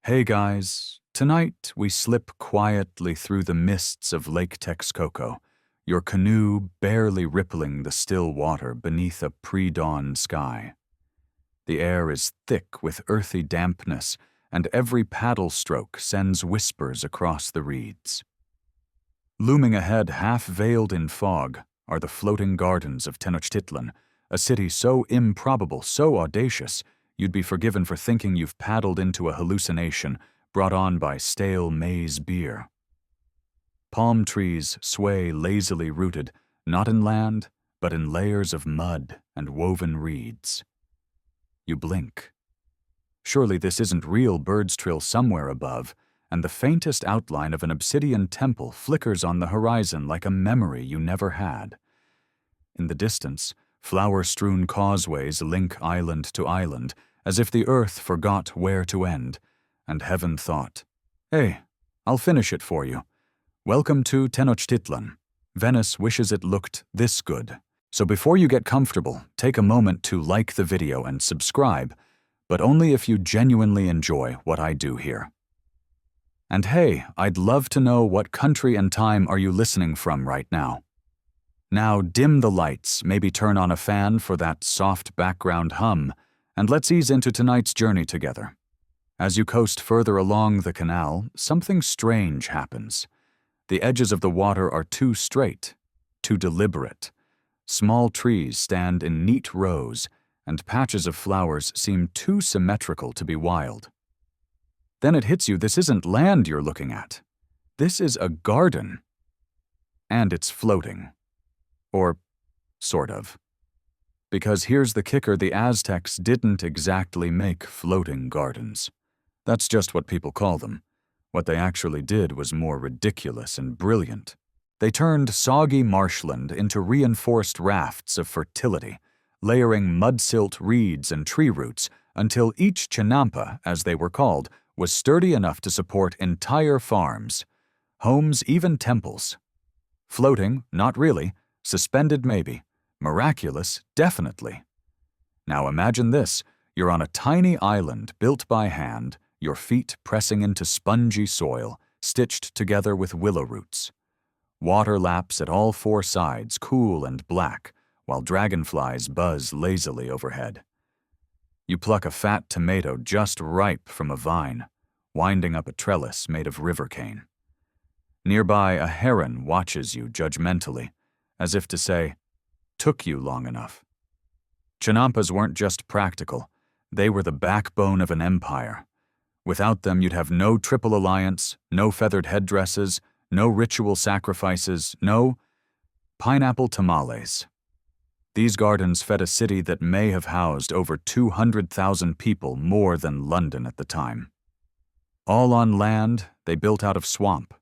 Hey guys, tonight we slip quietly through the mists of Lake Texcoco, your canoe barely rippling the still water beneath a pre-dawn sky. The air is thick with earthy dampness, and every paddle stroke sends whispers across the reeds. Looming ahead, half-veiled in fog, are the floating gardens of Tenochtitlan, a city so improbable, so audacious, you'd be forgiven for thinking you've paddled into a hallucination brought on by stale maize beer. Palm trees sway lazily rooted, not in land, but in layers of mud and woven reeds. You blink. Surely this isn't real birds trill somewhere above, and the faintest outline of an obsidian temple flickers on the horizon like a memory you never had. In the distance, flower-strewn causeways link island to island, as if the earth forgot where to end, and heaven thought, "Hey, I'll finish it for you. Welcome to Tenochtitlan. Venice wishes it looked this good." So before you get comfortable, take a moment to like the video and subscribe, but only if you genuinely enjoy what I do here. And hey, I'd love to know what country and time are you listening from right now. Now dim the lights, maybe turn on a fan for that soft background hum, and let's ease into tonight's journey together. As you coast further along the canal, something strange happens. The edges of the water are too straight, too deliberate. Small trees stand in neat rows, and patches of flowers seem too symmetrical to be wild. Then it hits you, this isn't land you're looking at. This is a garden. And it's floating. Or sort of. Because here's the kicker, the Aztecs didn't exactly make floating gardens. That's just what people call them. What they actually did was more ridiculous and brilliant. They turned soggy marshland into reinforced rafts of fertility, layering mud-silt reeds and tree roots until each chinampa, as they were called, was sturdy enough to support entire farms, homes, even temples. Floating, not really. Suspended, maybe. Miraculous, definitely. Now imagine this. You're on a tiny island built by hand, your feet pressing into spongy soil, stitched together with willow roots. Water laps at all four sides, cool and black, while dragonflies buzz lazily overhead. You pluck a fat tomato just ripe from a vine, winding up a trellis made of river cane. Nearby, a heron watches you judgmentally, as if to say, "Took you long enough." Chinampas weren't just practical, they were the backbone of an empire. Without them, you'd have no triple alliance, no feathered headdresses, no ritual sacrifices, no pineapple tamales. These gardens fed a city that may have housed over 200,000 people, more than London at the time. All on land, they built out of swamp.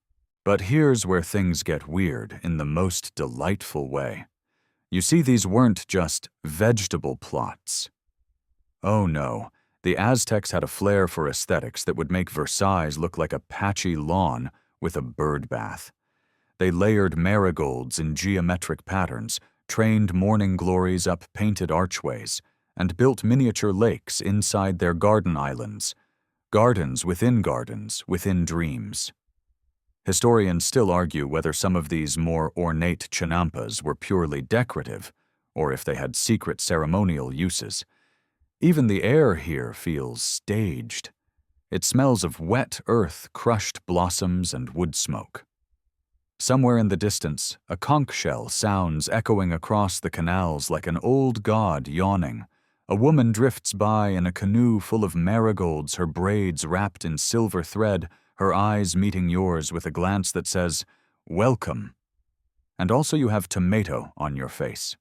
But here's where things get weird in the most delightful way. You see, these weren't just vegetable plots. Oh no, the Aztecs had a flair for aesthetics that would make Versailles look like a patchy lawn with a bird bath. They layered marigolds in geometric patterns, trained morning glories up painted archways, and built miniature lakes inside their garden islands. Gardens within dreams. Historians still argue whether some of these more ornate chinampas were purely decorative, or if they had secret ceremonial uses. Even the air here feels staged. It smells of wet earth, crushed blossoms, and wood smoke. Somewhere in the distance, a conch shell sounds echoing across the canals like an old god yawning. A woman drifts by in a canoe full of marigolds, her braids wrapped in silver thread, her eyes meeting yours with a glance that says, "Welcome." And also you have tomato on your face.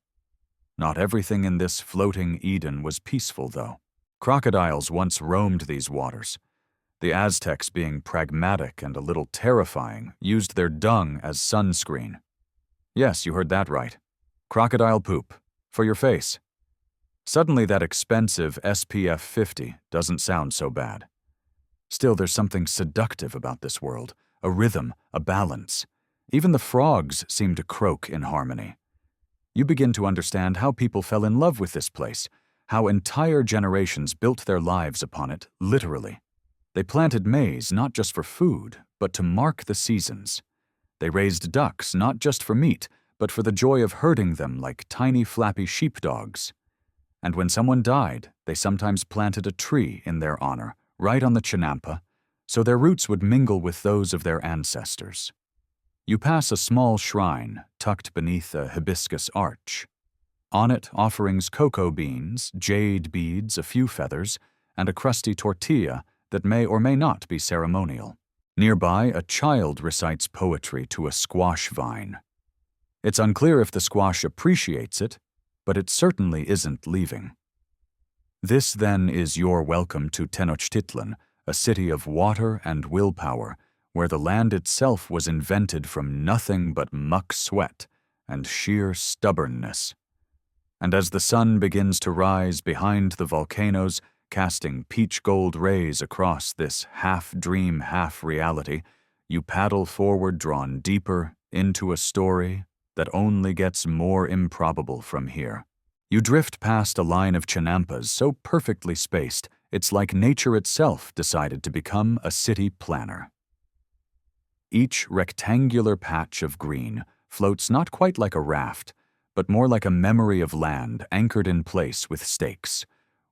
Not everything in this floating Eden was peaceful, though. Crocodiles once roamed these waters. The Aztecs, being pragmatic and a little terrifying, used their dung as sunscreen. Yes, you heard that right. Crocodile poop. For your face. Suddenly that expensive SPF 50 doesn't sound so bad. Still, there's something seductive about this world, a rhythm, a balance. Even the frogs seem to croak in harmony. You begin to understand how people fell in love with this place, how entire generations built their lives upon it, literally. They planted maize not just for food, but to mark the seasons. They raised ducks not just for meat, but for the joy of herding them like tiny flappy sheepdogs. And when someone died, they sometimes planted a tree in their honor, right on the chinampa, so their roots would mingle with those of their ancestors. You pass a small shrine tucked beneath a hibiscus arch. On it, offerings cocoa beans, jade beads, a few feathers, and a crusty tortilla that may or may not be ceremonial. Nearby, a child recites poetry to a squash vine. It's unclear if the squash appreciates it, but it certainly isn't leaving. This, then, is your welcome to Tenochtitlan, a city of water and willpower, where the land itself was invented from nothing but muck sweat and sheer stubbornness. And as the sun begins to rise behind the volcanoes, casting peach-gold rays across this half-dream, half-reality, you paddle forward, drawn deeper into a story that only gets more improbable from here. You drift past a line of chinampas so perfectly spaced, it's like nature itself decided to become a city planner. Each rectangular patch of green floats not quite like a raft, but more like a memory of land anchored in place with stakes,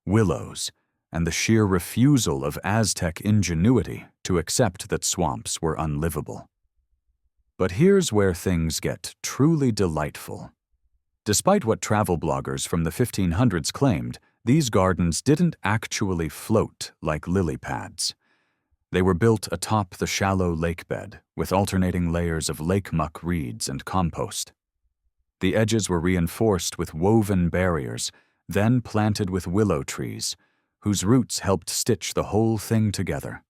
willows, and the sheer refusal of Aztec ingenuity to accept that swamps were unlivable. But here's where things get truly delightful. Despite what travel bloggers from the 1500s claimed, these gardens didn't actually float like lily pads. They were built atop the shallow lake bed, with alternating layers of lake muck reeds and compost. The edges were reinforced with woven barriers, then planted with willow trees, whose roots helped stitch the whole thing together.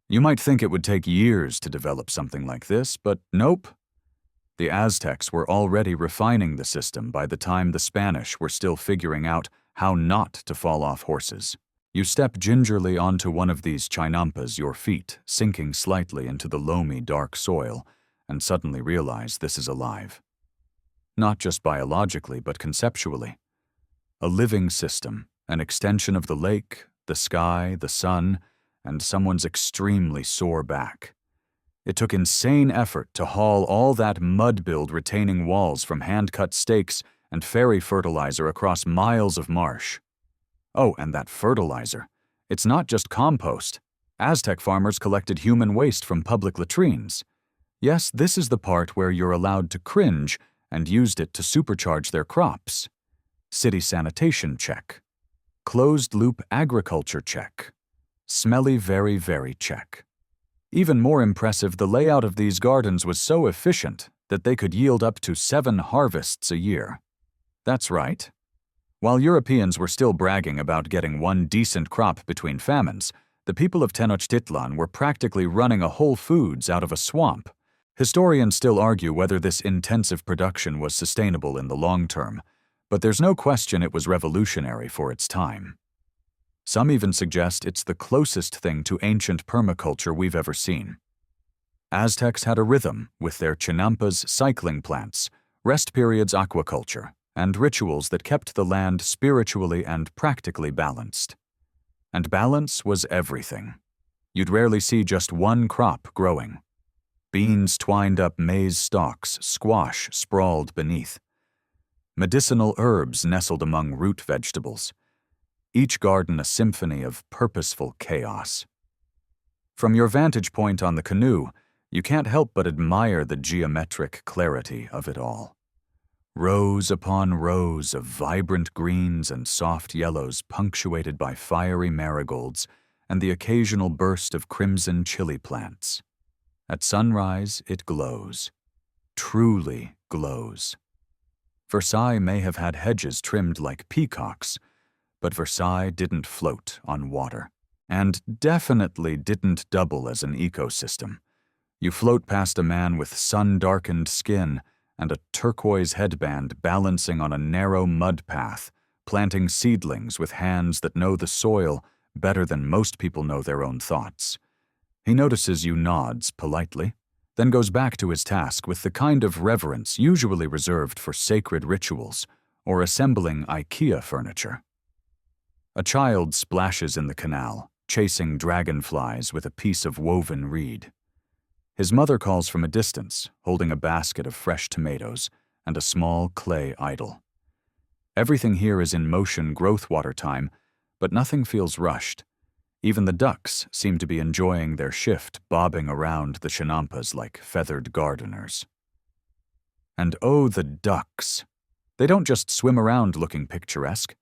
You might think it would take years to develop something like this, but nope. The Aztecs were already refining the system by the time the Spanish were still figuring out how not to fall off horses. You step gingerly onto one of these chinampas, your feet sinking slightly into the loamy, dark soil, and suddenly realize this is alive. Not just biologically, but conceptually. A living system, an extension of the lake, the sky, the sun, and someone's extremely sore back. It took insane effort to haul all that mud-build retaining walls from hand-cut stakes and fairy fertilizer across miles of marsh. Oh, and that fertilizer. It's not just compost. Aztec farmers collected human waste from public latrines. Yes, this is the part where you're allowed to cringe, and used it to supercharge their crops. City sanitation check. Closed-loop agriculture check. Smelly very, very check. Even more impressive, the layout of these gardens was so efficient that they could yield up to 7 harvests a year. That's right. While Europeans were still bragging about getting one decent crop between famines, the people of Tenochtitlan were practically running a Whole Foods out of a swamp. Historians still argue whether this intensive production was sustainable in the long term, but there's no question it was revolutionary for its time. Some even suggest it's the closest thing to ancient permaculture we've ever seen. Aztecs had a rhythm with their chinampas, cycling plants, rest periods aquaculture, and rituals that kept the land spiritually and practically balanced. And balance was everything. You'd rarely see just one crop growing. Beans twined up maize stalks, squash sprawled beneath. Medicinal herbs nestled among root vegetables. Each garden a symphony of purposeful chaos. From your vantage point on the canoe, you can't help but admire the geometric clarity of it all. Rows upon rows of vibrant greens and soft yellows punctuated by fiery marigolds and the occasional burst of crimson chili plants. At sunrise, it glows. Truly glows. Versailles may have had hedges trimmed like peacocks, but Versailles didn't float on water, and definitely didn't double as an ecosystem. You float past a man with sun-darkened skin and a turquoise headband balancing on a narrow mud path, planting seedlings with hands that know the soil better than most people know their own thoughts. He notices you, nods politely, then goes back to his task with the kind of reverence usually reserved for sacred rituals or assembling IKEA furniture. A child splashes in the canal, chasing dragonflies with a piece of woven reed. His mother calls from a distance, holding a basket of fresh tomatoes and a small clay idol. Everything here is in motion growth water time, but nothing feels rushed. Even the ducks seem to be enjoying their shift, bobbing around the chinampas like feathered gardeners. And oh, the ducks! They don't just swim around looking picturesque.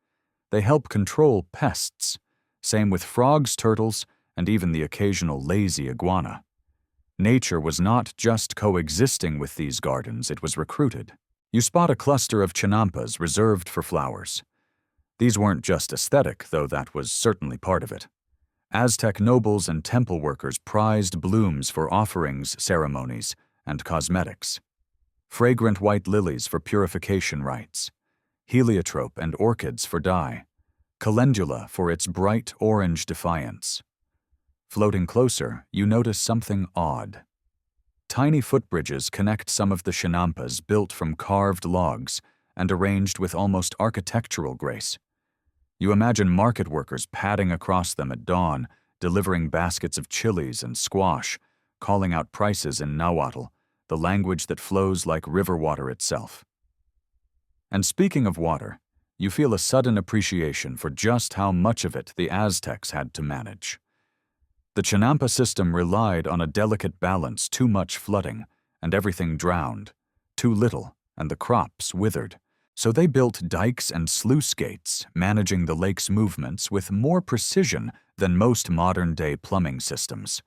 They help control pests. Same with frogs, turtles, and even the occasional lazy iguana. Nature was not just coexisting with these gardens, it was recruited. You spot a cluster of chinampas reserved for flowers. These weren't just aesthetic, though that was certainly part of it. Aztec nobles and temple workers prized blooms for offerings, ceremonies, and cosmetics. Fragrant white lilies for purification rites, heliotrope and orchids for dye, calendula for its bright orange defiance. Floating closer, you notice something odd. Tiny footbridges connect some of the chinampas built from carved logs and arranged with almost architectural grace. You imagine market workers padding across them at dawn, delivering baskets of chilies and squash, calling out prices in Nahuatl, the language that flows like river water itself. And speaking of water, you feel a sudden appreciation for just how much of it the Aztecs had to manage. The Chinampa system relied on a delicate balance, too much flooding, and everything drowned, too little, and the crops withered. So they built dikes and sluice gates, managing the lake's movements with more precision than most modern-day plumbing systems.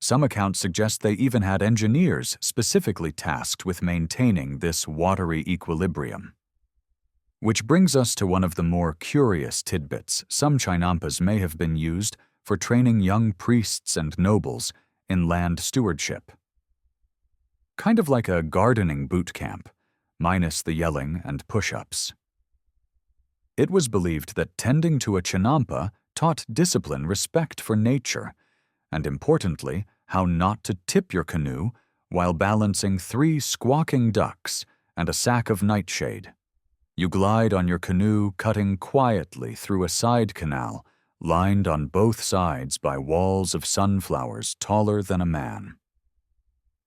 Some accounts suggest they even had engineers specifically tasked with maintaining this watery equilibrium. Which brings us to one of the more curious tidbits. Some chinampas may have been used for training young priests and nobles in land stewardship. Kind of like a gardening boot camp, minus the yelling and push-ups. It was believed that tending to a chinampa taught discipline, respect for nature, and importantly, how not to tip your canoe while balancing 3 squawking ducks and a sack of nightshade. You glide on your canoe, cutting quietly through a side canal, lined on both sides by walls of sunflowers taller than a man.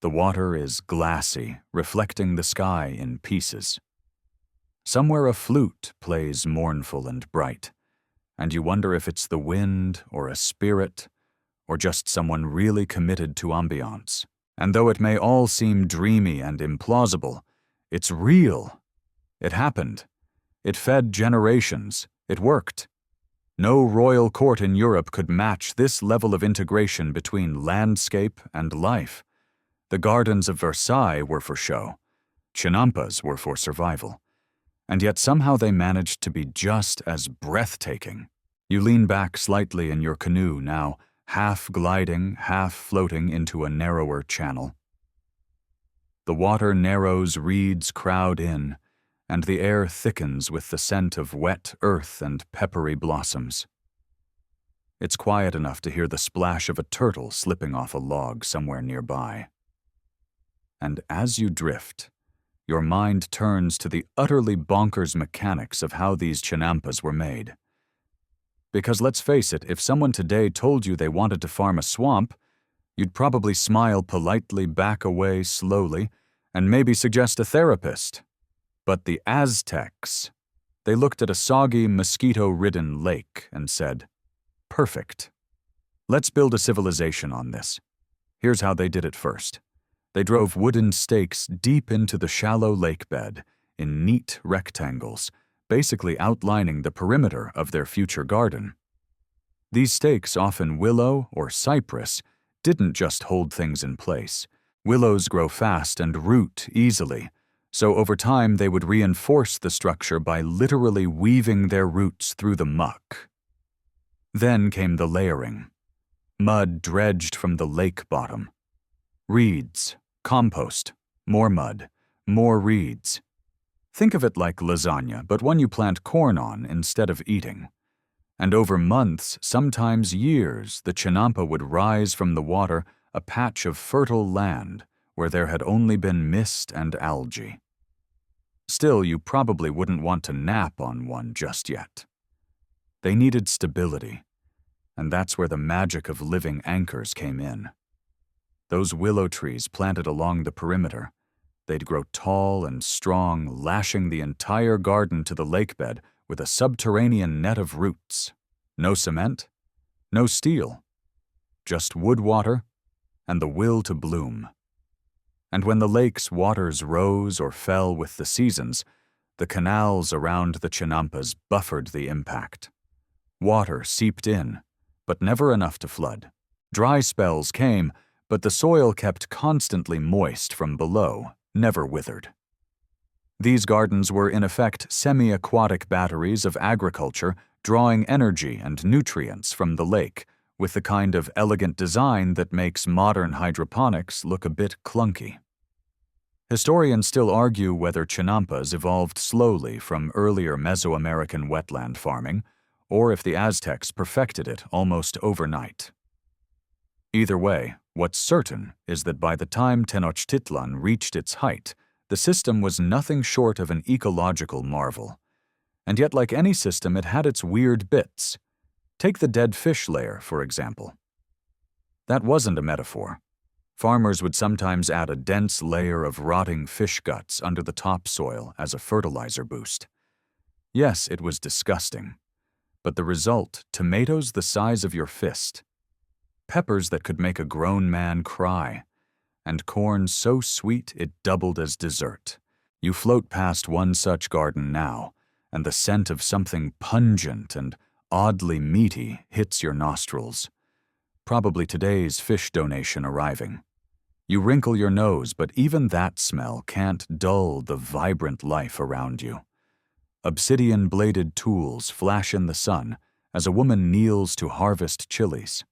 The water is glassy, reflecting the sky in pieces. Somewhere a flute plays mournful and bright, and you wonder if it's the wind or a spirit or just someone really committed to ambiance. And though it may all seem dreamy and implausible, it's real. It happened. It fed generations. It worked. No royal court in Europe could match this level of integration between landscape and life. The gardens of Versailles were for show. Chinampas were for survival. And yet somehow they managed to be just as breathtaking. You lean back slightly in your canoe now, half gliding, half floating into a narrower channel. The water narrows, reeds crowd in, and the air thickens with the scent of wet earth and peppery blossoms. It's quiet enough to hear the splash of a turtle slipping off a log somewhere nearby. And as you drift, your mind turns to the utterly bonkers mechanics of how these chinampas were made. Because let's face it, if someone today told you they wanted to farm a swamp, you'd probably smile politely, back away slowly, and maybe suggest a therapist. But the Aztecs, they looked at a soggy, mosquito-ridden lake and said, "Perfect. Let's build a civilization on this." Here's how they did it first. They drove wooden stakes deep into the shallow lake bed in neat rectangles, basically outlining the perimeter of their future garden. These stakes, often willow or cypress, didn't just hold things in place. Willows grow fast and root easily, so over time they would reinforce the structure by literally weaving their roots through the muck. Then came the layering. Mud dredged from the lake bottom. Reeds, compost, more mud, more reeds. Think of it like lasagna, but one you plant corn on instead of eating. And over months, sometimes years, the chinampa would rise from the water, a patch of fertile land where there had only been mist and algae. Still, you probably wouldn't want to nap on one just yet. They needed stability. And that's where the magic of living anchors came in. Those willow trees planted along the perimeter, they'd grow tall and strong, lashing the entire garden to the lakebed with a subterranean net of roots. No cement, no steel, just wood water and the will to bloom. And when the lake's waters rose or fell with the seasons, the canals around the chinampas buffered the impact. Water seeped in, but never enough to flood. Dry spells came, but the soil kept constantly moist from below, never withered. These gardens were in effect semi-aquatic batteries of agriculture, drawing energy and nutrients from the lake, with the kind of elegant design that makes modern hydroponics look a bit clunky. Historians still argue whether chinampas evolved slowly from earlier Mesoamerican wetland farming, or if the Aztecs perfected it almost overnight. Either way, what's certain is that by the time Tenochtitlan reached its height, the system was nothing short of an ecological marvel. And yet, like any system, it had its weird bits. Take the dead fish layer, for example. That wasn't a metaphor. Farmers would sometimes add a dense layer of rotting fish guts under the topsoil as a fertilizer boost. Yes, it was disgusting. But the result, tomatoes the size of your fist, peppers that could make a grown man cry, and corn so sweet it doubled as dessert. You float past one such garden now, and the scent of something pungent and oddly meaty hits your nostrils. Probably today's fish donation arriving. You wrinkle your nose, but even that smell can't dull the vibrant life around you. Obsidian-bladed tools flash in the sun as a woman kneels to harvest chilies.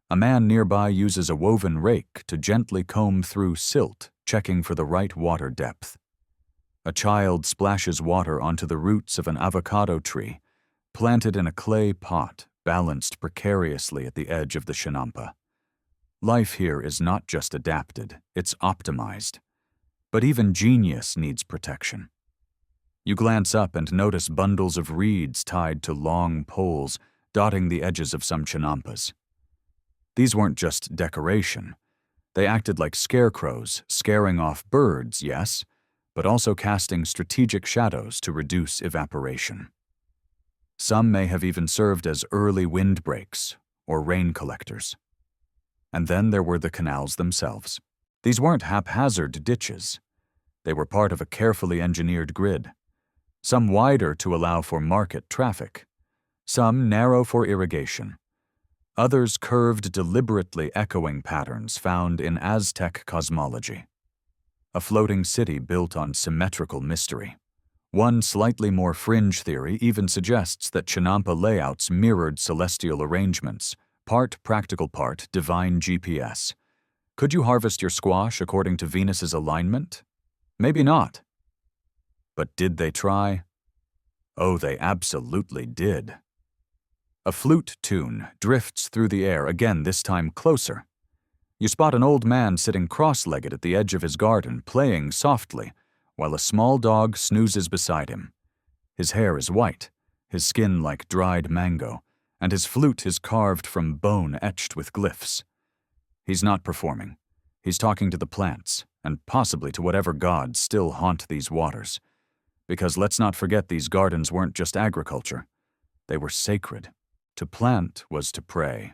A man nearby uses a woven rake to gently comb through silt, checking for the right water depth. A child splashes water onto the roots of an avocado tree, planted in a clay pot balanced precariously at the edge of the chinampa. Life here is not just adapted, it's optimized. But even genius needs protection. You glance up and notice bundles of reeds tied to long poles dotting the edges of some chinampas. These weren't just decoration. They acted like scarecrows, scaring off birds, yes, but also casting strategic shadows to reduce evaporation. Some may have even served as early windbreaks or rain collectors. And then there were the canals themselves. These weren't haphazard ditches. They were part of a carefully engineered grid. Some wider to allow for market traffic, some narrow for irrigation. Others curved deliberately echoing patterns found in Aztec cosmology. A floating city built on symmetrical mystery. One slightly more fringe theory even suggests that chinampa layouts mirrored celestial arrangements, part practical, part divine GPS. Could you harvest your squash according to Venus's alignment? Maybe not. But did they try? Oh, they absolutely did. A flute tune drifts through the air, again this time closer. You spot an old man sitting cross-legged at the edge of his garden, playing softly, while a small dog snoozes beside him. His hair is white, his skin like dried mango, and his flute is carved from bone etched with glyphs. He's not performing. He's talking to the plants, and possibly to whatever gods still haunt these waters. Because let's not forget, these gardens weren't just agriculture. They were sacred. To plant was to pray.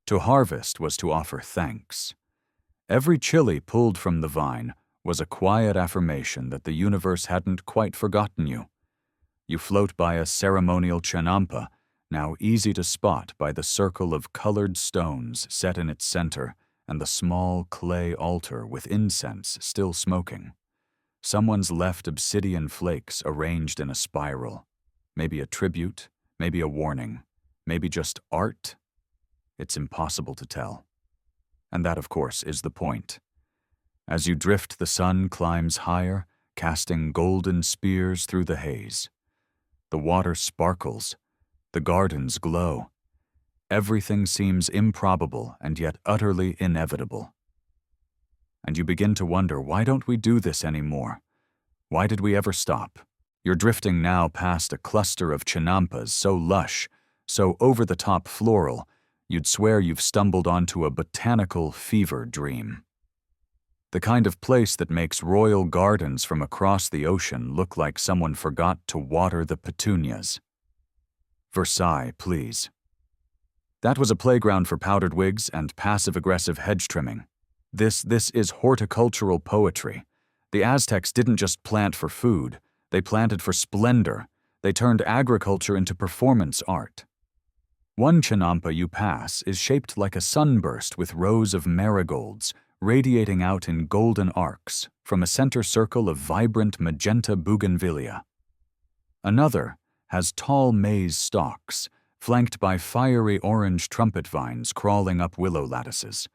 To harvest was to offer thanks. Every chili pulled from the vine was a quiet affirmation that the universe hadn't quite forgotten you. You float by a ceremonial chinampa, now easy to spot by the circle of colored stones set in its center and the small clay altar with incense still smoking. Someone's left obsidian flakes arranged in a spiral. Maybe a tribute, maybe a warning, maybe just art. It's impossible to tell. And that, of course, is the point. As you drift, the sun climbs higher, casting golden spears through the haze. The water sparkles. The gardens glow. Everything seems improbable and yet utterly inevitable. And you begin to wonder, why don't we do this anymore? Why did we ever stop? You're drifting now past a cluster of chinampas so lush, so over-the-top floral, you'd swear you've stumbled onto a botanical fever dream. The kind of place that makes royal gardens from across the ocean look like someone forgot to water the petunias. Versailles, please. That was a playground for powdered wigs and passive-aggressive hedge trimming. This is horticultural poetry. The Aztecs didn't just plant for food, they planted for splendor. They turned agriculture into performance art. One chinampa you pass is shaped like a sunburst with rows of marigolds radiating out in golden arcs from a center circle of vibrant magenta bougainvillea. Another has tall maize stalks, flanked by fiery orange trumpet vines crawling up willow lattices.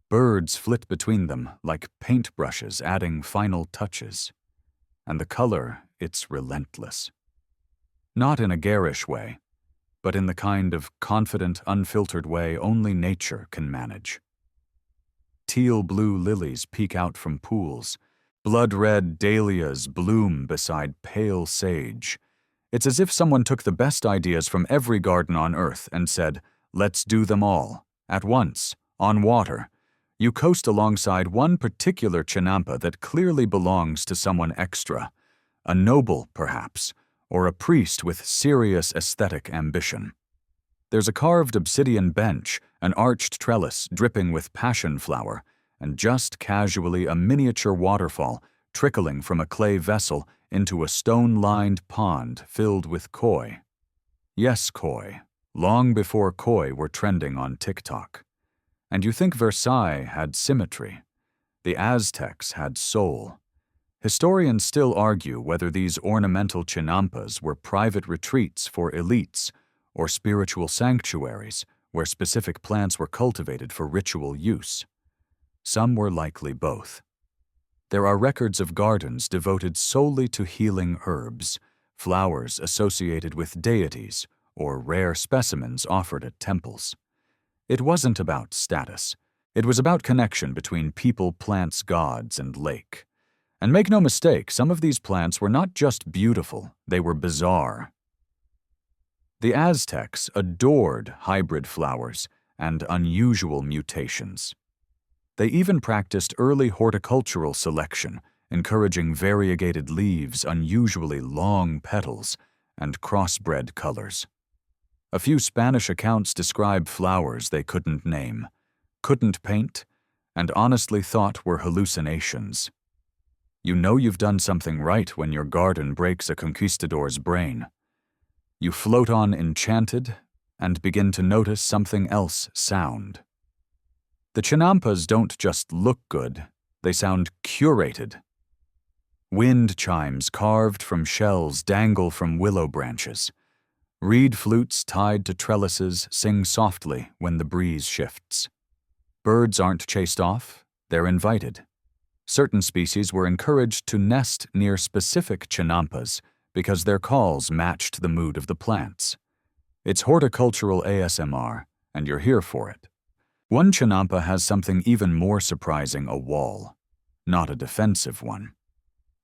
Birds flit between them like paintbrushes adding final touches. And the color, it's relentless. Not in a garish way, but in the kind of confident, unfiltered way only nature can manage. Teal-blue lilies peek out from pools. Blood-red dahlias bloom beside pale sage. It's as if someone took the best ideas from every garden on earth and said, let's do them all, at once, on water. You coast alongside one particular chinampa that clearly belongs to someone extra, a noble, perhaps, or a priest with serious aesthetic ambition. There's a carved obsidian bench, an arched trellis dripping with passion flower, and just casually a miniature waterfall trickling from a clay vessel into a stone-lined pond filled with koi. Yes, koi, long before koi were trending on TikTok. And you think Versailles had symmetry. The Aztecs had soul. Historians still argue whether these ornamental chinampas were private retreats for elites or spiritual sanctuaries where specific plants were cultivated for ritual use. Some were likely both. There are records of gardens devoted solely to healing herbs, flowers associated with deities, or rare specimens offered at temples. It wasn't about status. It was about connection between people, plants, gods, and lake. And make no mistake, some of these plants were not just beautiful, they were bizarre. The Aztecs adored hybrid flowers and unusual mutations. They even practiced early horticultural selection, encouraging variegated leaves, unusually long petals, and crossbred colors. A few Spanish accounts describe flowers they couldn't name, couldn't paint, and honestly thought were hallucinations. You know you've done something right when your garden breaks a conquistador's brain. You float on enchanted and begin to notice something else sound. The chinampas don't just look good, they sound curated. Wind chimes carved from shells dangle from willow branches. Reed flutes tied to trellises sing softly when the breeze shifts. Birds aren't chased off, they're invited. Certain species were encouraged to nest near specific chinampas because their calls matched the mood of the plants. It's horticultural ASMR, and you're here for it. One chinampa has something even more surprising, a wall. Not a defensive one.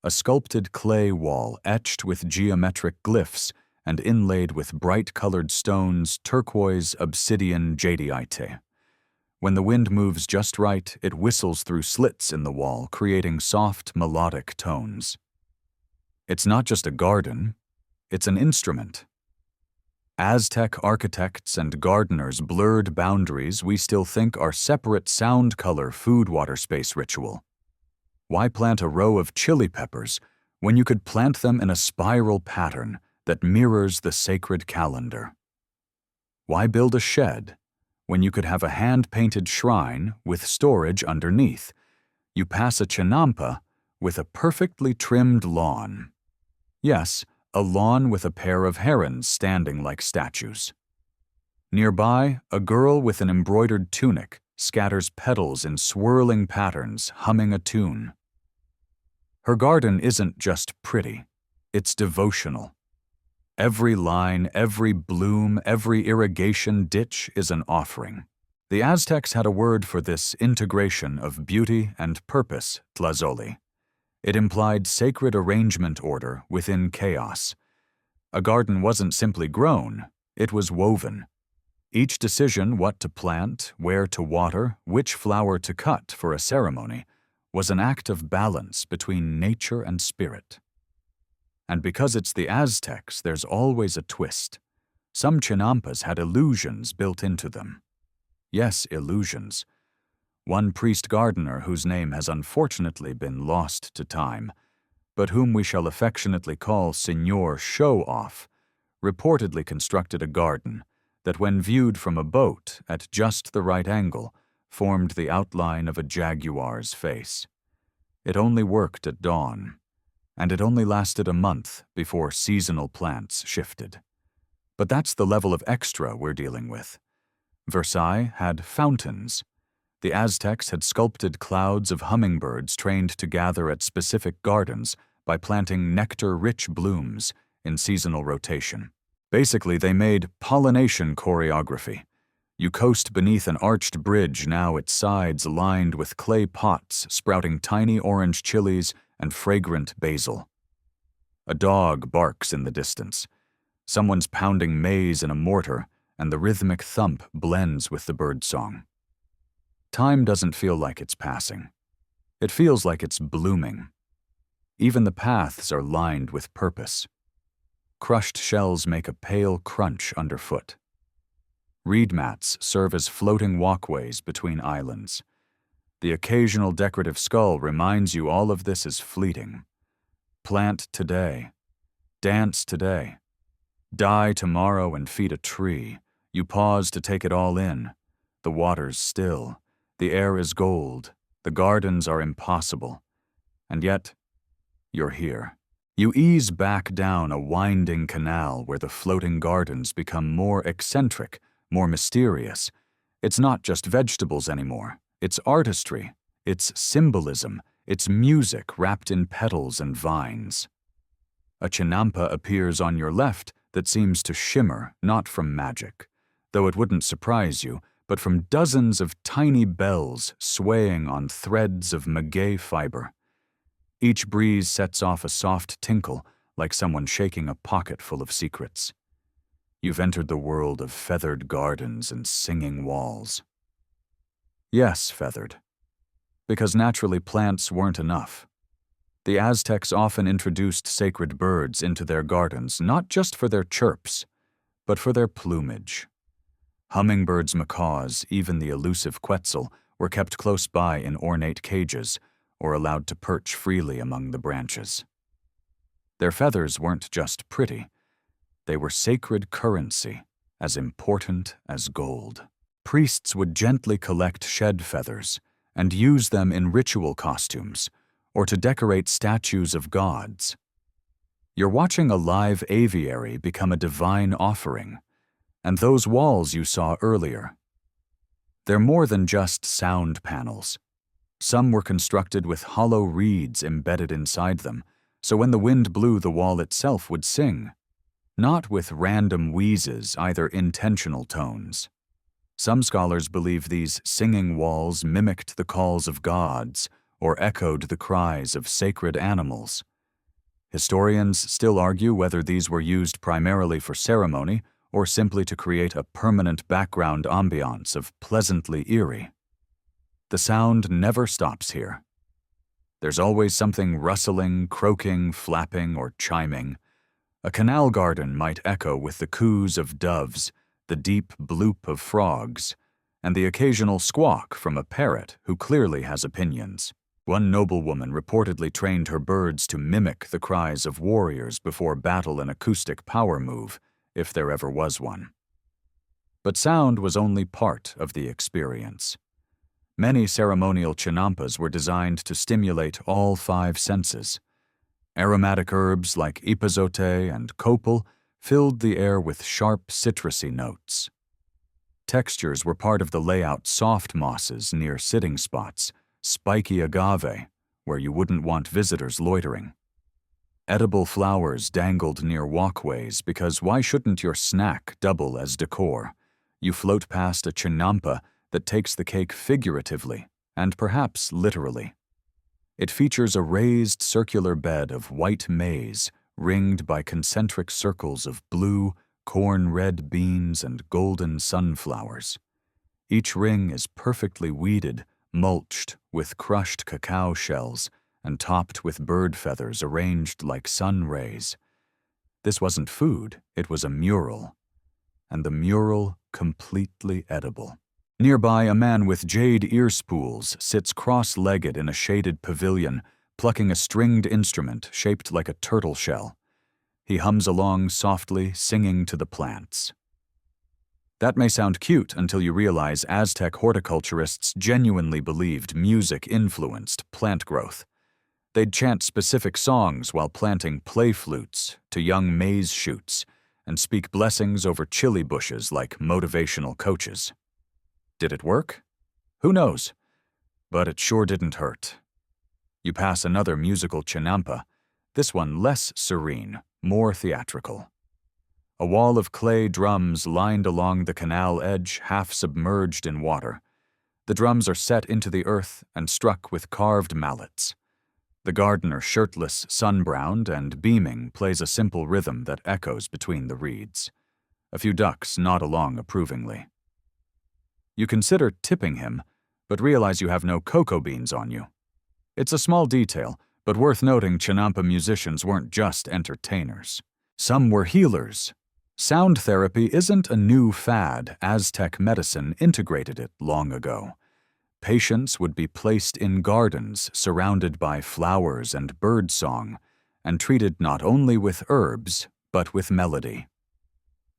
A sculpted clay wall etched with geometric glyphs and inlaid with bright-colored stones, turquoise, obsidian, jadeite. When the wind moves just right, it whistles through slits in the wall, creating soft, melodic tones. It's not just a garden, it's an instrument. Aztec architects and gardeners blurred boundaries we still think are separate sound, color, food, water, space ritual. Why plant a row of chili peppers when you could plant them in a spiral pattern that mirrors the sacred calendar? Why build a shed when you could have a hand-painted shrine with storage underneath? You pass a chinampa with a perfectly trimmed lawn. Yes, a lawn with a pair of herons standing like statues. Nearby, a girl with an embroidered tunic scatters petals in swirling patterns, humming a tune. Her garden isn't just pretty, it's devotional. Every line, every bloom, every irrigation ditch is an offering. The Aztecs had a word for this integration of beauty and purpose, tlazoli. It implied sacred arrangement order within chaos. A garden wasn't simply grown, it was woven. Each decision what to plant, where to water, which flower to cut for a ceremony was an act of balance between nature and spirit. And because it's the Aztecs, there's always a twist. Some chinampas had illusions built into them. Yes, illusions. One priest gardener, whose name has unfortunately been lost to time, but whom we shall affectionately call Signor Show-Off, reportedly constructed a garden that, when viewed from a boat at just the right angle, formed the outline of a jaguar's face. It only worked at dawn, and it only lasted a month before seasonal plants shifted. But that's the level of extra we're dealing with. Versailles had fountains. The Aztecs had sculpted clouds of hummingbirds trained to gather at specific gardens by planting nectar-rich blooms in seasonal rotation. Basically, they made pollination choreography. You coast beneath an arched bridge, now its sides lined with clay pots sprouting tiny orange chilies and fragrant basil. A dog barks in the distance. Someone's pounding maize in a mortar, and the rhythmic thump blends with the birdsong. Time doesn't feel like it's passing. It feels like it's blooming. Even the paths are lined with purpose. Crushed shells make a pale crunch underfoot. Reed mats serve as floating walkways between islands. The occasional decorative skull reminds you all of this is fleeting. Plant today. Dance today. Die tomorrow and feed a tree. You pause to take it all in. The water's still. The air is gold. The gardens are impossible. And yet, you're here. You ease back down a winding canal where the floating gardens become more eccentric, more mysterious. It's not just vegetables anymore. It's artistry. It's symbolism. It's music wrapped in petals and vines. A chinampa appears on your left that seems to shimmer, not from magic, though it wouldn't surprise you, but from dozens of tiny bells swaying on threads of maguey fiber. Each breeze sets off a soft tinkle, like someone shaking a pocket full of secrets. You've entered the world of feathered gardens and singing walls. Yes, feathered. Because naturally plants weren't enough. The Aztecs often introduced sacred birds into their gardens, not just for their chirps, but for their plumage. Hummingbirds, macaws, even the elusive quetzal, were kept close by in ornate cages, or allowed to perch freely among the branches. Their feathers weren't just pretty. They were sacred currency, as important as gold. Priests would gently collect shed feathers and use them in ritual costumes or to decorate statues of gods. You're watching a live aviary become a divine offering, and those walls you saw earlier. They're more than just sound panels. Some were constructed with hollow reeds embedded inside them, so when the wind blew, the wall itself would sing. Not with random wheezes, either intentional tones. Some scholars believe these singing walls mimicked the calls of gods or echoed the cries of sacred animals. Historians still argue whether these were used primarily for ceremony or simply to create a permanent background ambiance of pleasantly eerie. The sound never stops here. There's always something rustling, croaking, flapping, or chiming. A canal garden might echo with the coos of doves, the deep bloop of frogs, and the occasional squawk from a parrot who clearly has opinions. One noblewoman reportedly trained her birds to mimic the cries of warriors before battle an acoustic power move, if there ever was one. But sound was only part of the experience. Many ceremonial chinampas were designed to stimulate all five senses. Aromatic herbs like epazote and copal filled the air with sharp citrusy notes. Textures were part of the layout: soft mosses near sitting spots, spiky agave, where you wouldn't want visitors loitering. Edible flowers dangled near walkways because why shouldn't your snack double as decor? You float past a chinampa that takes the cake figuratively and perhaps literally. It features a raised circular bed of white maize ringed by concentric circles of blue, corn-red beans and golden sunflowers. Each ring is perfectly weeded, mulched with crushed cacao shells, and topped with bird feathers arranged like sun rays. This wasn't food, it was a mural, and the mural completely edible. Nearby, a man with jade ear spools sits cross-legged in a shaded pavilion, plucking a stringed instrument shaped like a turtle shell. He hums along softly, singing to the plants. That may sound cute until you realize Aztec horticulturists genuinely believed music influenced plant growth. They'd chant specific songs while planting play flutes to young maize shoots and speak blessings over chili bushes like motivational coaches. Did it work? Who knows? But it sure didn't hurt. You pass another musical chinampa, this one less serene, more theatrical. A wall of clay drums lined along the canal edge, half submerged in water. The drums are set into the earth and struck with carved mallets. The gardener, shirtless, sun-browned, and beaming, plays a simple rhythm that echoes between the reeds. A few ducks nod along approvingly. You consider tipping him, but realize you have no cocoa beans on you. It's a small detail, but worth noting chinampa musicians weren't just entertainers. Some were healers. Sound therapy isn't a new fad. Aztec medicine integrated it long ago. Patients would be placed in gardens surrounded by flowers and birdsong, and treated not only with herbs, but with melody.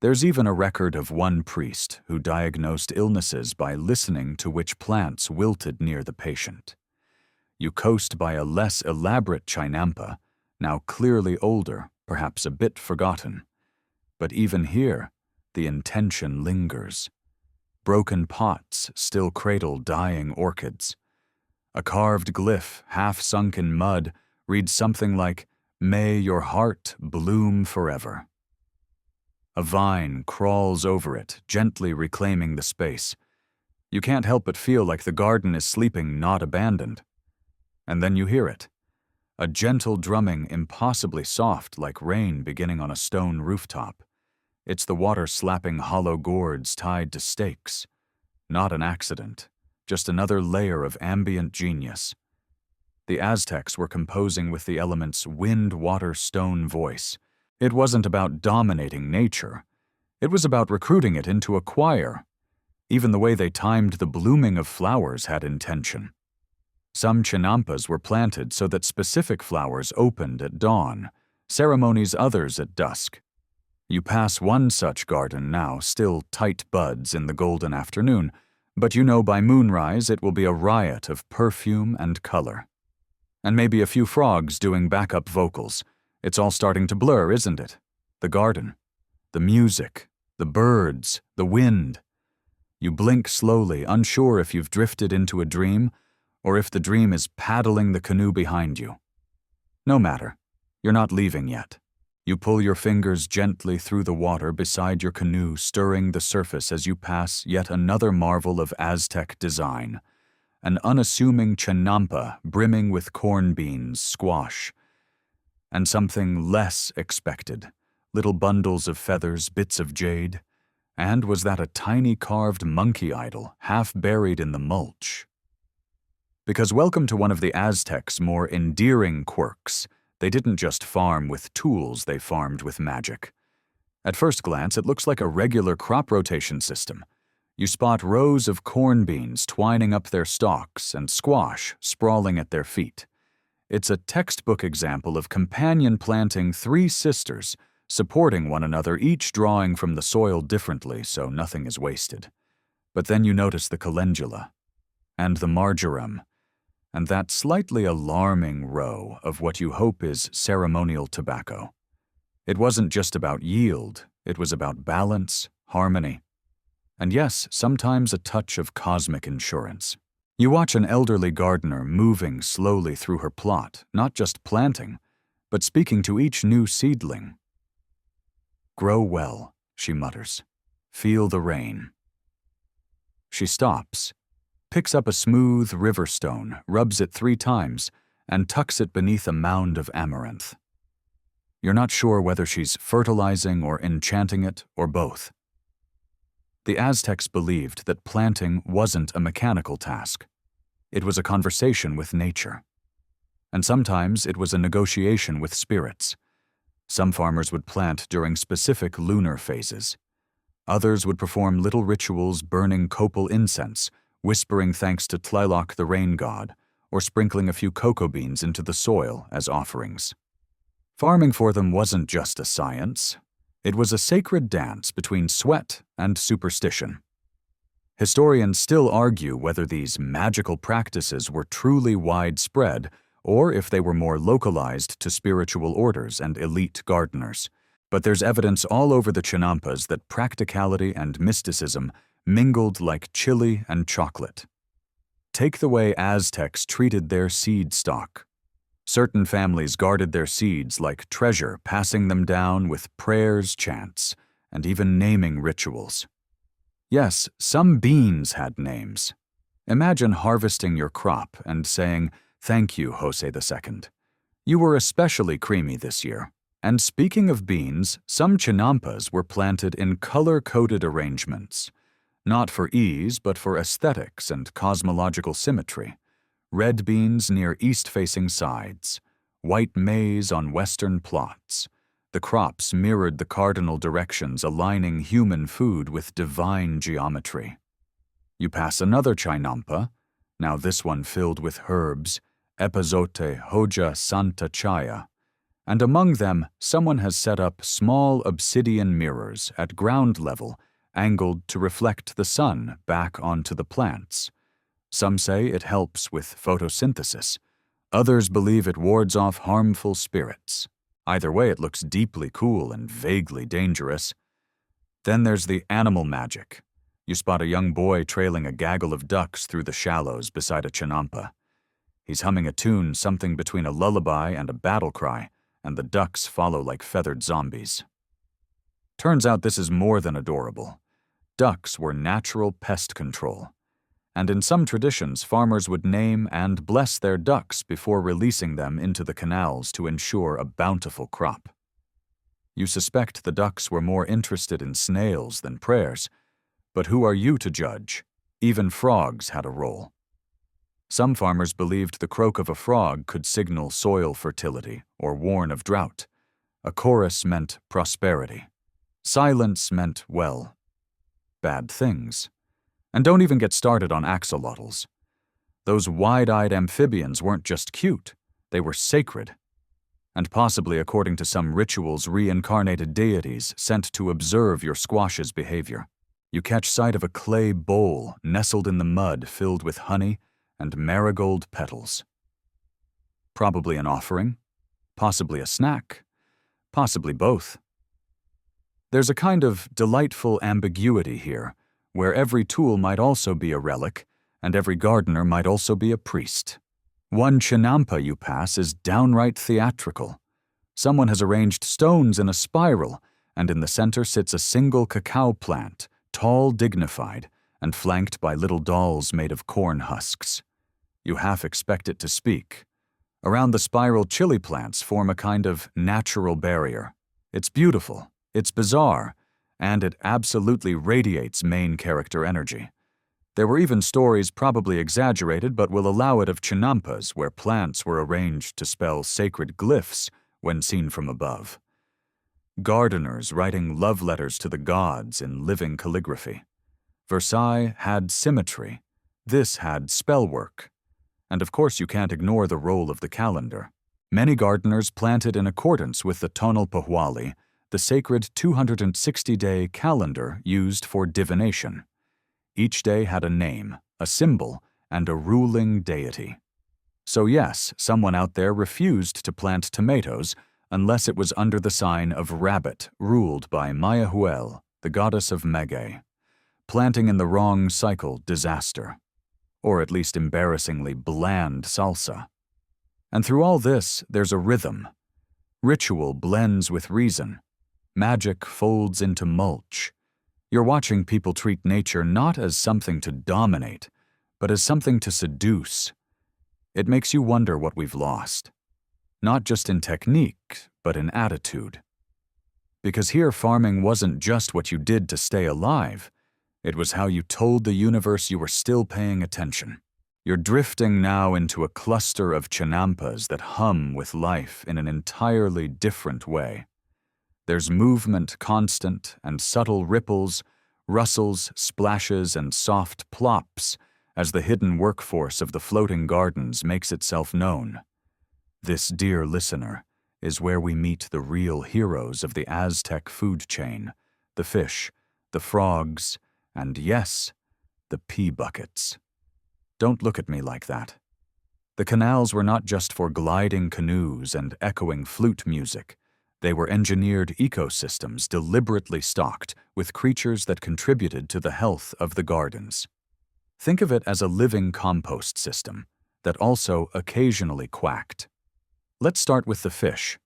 There's even a record of one priest who diagnosed illnesses by listening to which plants wilted near the patient. You coast by a less elaborate chinampa, now clearly older, perhaps a bit forgotten. But even here, the intention lingers. Broken pots still cradle dying orchids. A carved glyph, half sunk in mud, reads something like, "May your heart bloom forever." A vine crawls over it, gently reclaiming the space. You can't help but feel like the garden is sleeping, not abandoned. And then you hear it. A gentle drumming, impossibly soft like rain beginning on a stone rooftop. It's the water slapping hollow gourds tied to stakes. Not an accident, just another layer of ambient genius. The Aztecs were composing with the elements wind, water, stone, voice. It wasn't about dominating nature. It was about recruiting it into a choir. Even the way they timed the blooming of flowers had intention. Some chinampas were planted so that specific flowers opened at dawn, ceremonies others at dusk. You pass one such garden now, still tight buds in the golden afternoon, but you know by moonrise it will be a riot of perfume and color. And maybe a few frogs doing backup vocals. It's all starting to blur, isn't it? The garden, the music, the birds, the wind. You blink slowly, unsure if you've drifted into a dream or if the dream is paddling the canoe behind you. No matter, you're not leaving yet. You pull your fingers gently through the water beside your canoe, stirring the surface as you pass yet another marvel of Aztec design. An unassuming chinampa brimming with corn beans, squash. And something less expected, little bundles of feathers, bits of jade. And was that a tiny carved monkey idol, half buried in the mulch? Because welcome to one of the Aztecs' more endearing quirks. They didn't just farm with tools, they farmed with magic. At first glance, it looks like a regular crop rotation system. You spot rows of corn beans twining up their stalks and squash sprawling at their feet. It's a textbook example of companion planting three sisters, supporting one another, each drawing from the soil differently so nothing is wasted. But then you notice the calendula, and the marjoram, and that slightly alarming row of what you hope is ceremonial tobacco. It wasn't just about yield, it was about balance, harmony, and yes, sometimes a touch of cosmic insurance. You watch an elderly gardener moving slowly through her plot, not just planting, but speaking to each new seedling. "Grow well," she mutters. "Feel the rain." She stops, picks up a smooth river stone, rubs it 3 times, and tucks it beneath a mound of amaranth. You're not sure whether she's fertilizing or enchanting it, or both. The Aztecs believed that planting wasn't a mechanical task. It was a conversation with nature. And sometimes it was a negotiation with spirits. Some farmers would plant during specific lunar phases. Others would perform little rituals burning copal incense, whispering thanks to Tlaloc the rain god, or sprinkling a few cocoa beans into the soil as offerings. Farming for them wasn't just a science. It was a sacred dance between sweat and superstition. Historians still argue whether these magical practices were truly widespread or if they were more localized to spiritual orders and elite gardeners. But there's evidence all over the Chinampas that practicality and mysticism mingled like chili and chocolate. Take the way Aztecs treated their seed stock. Certain families guarded their seeds like treasure, passing them down with prayers, chants, and even naming rituals. Yes, some beans had names. Imagine harvesting your crop and saying, "Thank you, Jose II. You were especially creamy this year." And speaking of beans, some chinampas were planted in color-coded arrangements, not for ease but for aesthetics and cosmological symmetry. Red beans near east-facing sides, white maize on western plots. The crops mirrored the cardinal directions, aligning human food with divine geometry. You pass another chinampa, now this one filled with herbs, Epazote Hoja Santa Chaya, and among them someone has set up small obsidian mirrors at ground level, angled to reflect the sun back onto the plants. Some say it helps with photosynthesis. Others believe it wards off harmful spirits. Either way, it looks deeply cool and vaguely dangerous. Then there's the animal magic. You spot a young boy trailing a gaggle of ducks through the shallows beside a chinampa. He's humming a tune something between a lullaby and a battle cry, and the ducks follow like feathered zombies. Turns out this is more than adorable. Ducks were natural pest control. And in some traditions, farmers would name and bless their ducks before releasing them into the canals to ensure a bountiful crop. You suspect the ducks were more interested in snails than prayers, but who are you to judge? Even frogs had a role. Some farmers believed the croak of a frog could signal soil fertility or warn of drought. A chorus meant prosperity. Silence meant, well, bad things. And don't even get started on axolotls. Those wide-eyed amphibians weren't just cute, they were sacred. And possibly, according to some rituals, reincarnated deities sent to observe your squash's behavior. You catch sight of a clay bowl nestled in the mud filled with honey and marigold petals. Probably an offering, possibly a snack, possibly both. There's a kind of delightful ambiguity here, where every tool might also be a relic, and every gardener might also be a priest. One chinampa you pass is downright theatrical. Someone has arranged stones in a spiral, and in the center sits a single cacao plant, tall, dignified, and flanked by little dolls made of corn husks. You half expect it to speak. Around the spiral, chili plants form a kind of natural barrier. It's beautiful, it's bizarre, and it absolutely radiates main character energy. There were even stories, probably exaggerated, but will allow it, of chinampas where plants were arranged to spell sacred glyphs when seen from above. Gardeners writing love letters to the gods in living calligraphy. Versailles had symmetry. This had spellwork. And of course you can't ignore the role of the calendar. Many gardeners planted in accordance with the Tonal Pohwali, the sacred 260-day calendar used for divination. Each day had a name, a symbol, and a ruling deity. So yes, someone out there refused to plant tomatoes unless it was under the sign of Rabbit, ruled by Mayahuel, the goddess of Mege. Planting in the wrong cycle, disaster. Or at least embarrassingly bland salsa. And through all this, there's a rhythm. Ritual blends with reason. Magic folds into mulch. You're watching people treat nature not as something to dominate, but as something to seduce. It makes you wonder what we've lost. not just in technique, but in attitude. Because here farming wasn't just what you did to stay alive, it was how you told the universe you were still paying attention. You're drifting now into a cluster of chinampas that hum with life in an entirely different way. There's movement constant and subtle ripples, rustles, splashes, and soft plops as the hidden workforce of the floating gardens makes itself known. This, dear listener, is where we meet the real heroes of the Aztec food chain, the fish, the frogs, and yes, the pea buckets. Don't look at me like that. The canals were not just for gliding canoes and echoing flute music. They were engineered ecosystems deliberately stocked with creatures that contributed to the health of the gardens. Think of it as a living compost system that also occasionally quacked. Let's start with the fish.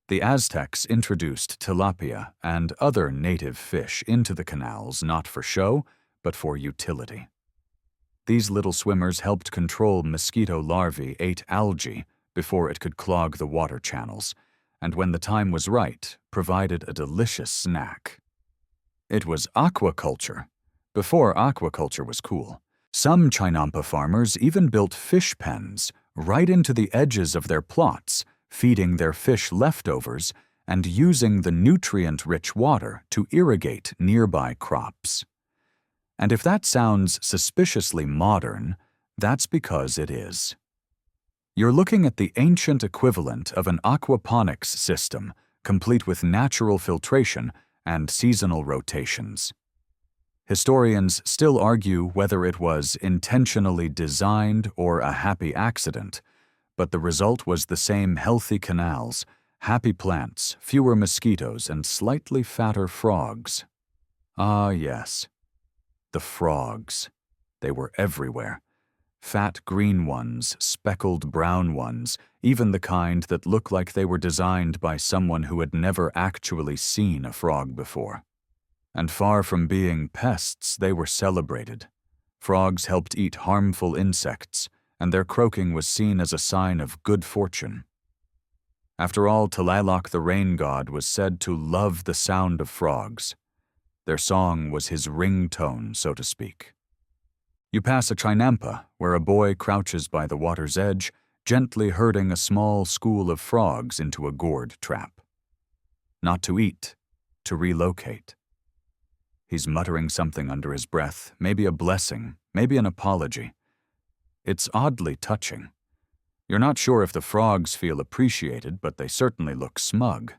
The Aztecs introduced tilapia and other native fish into the canals not for show, but for utility. These little swimmers helped control mosquito larvae ate algae before it could clog the water channels, and when the time was right, provided a delicious snack. It was aquaculture, before aquaculture was cool. Some chinampa farmers even built fish pens right into the edges of their plots, feeding their fish leftovers and using the nutrient-rich water to irrigate nearby crops. And if that sounds suspiciously modern, that's because it is. You're looking at the ancient equivalent of an aquaponics system, complete with natural filtration and seasonal rotations. Historians still argue whether it was intentionally designed or a happy accident, but the result was the same healthy canals, happy plants, fewer mosquitoes, and slightly fatter frogs. Ah, yes. The frogs. They were everywhere. Fat green ones, speckled brown ones, even the kind that looked like they were designed by someone who had never actually seen a frog before. And far from being pests, they were celebrated. Frogs helped eat harmful insects, and their croaking was seen as a sign of good fortune. After all, Tlaloc the rain god was said to love the sound of frogs. Their song was his ringtone, so to speak. You pass a chinampa, where a boy crouches by the water's edge, gently herding a small school of frogs into a gourd trap. Not to eat, to relocate. He's muttering something under his breath, maybe a blessing, maybe an apology. It's oddly touching. You're not sure if the frogs feel appreciated, but they certainly look smug.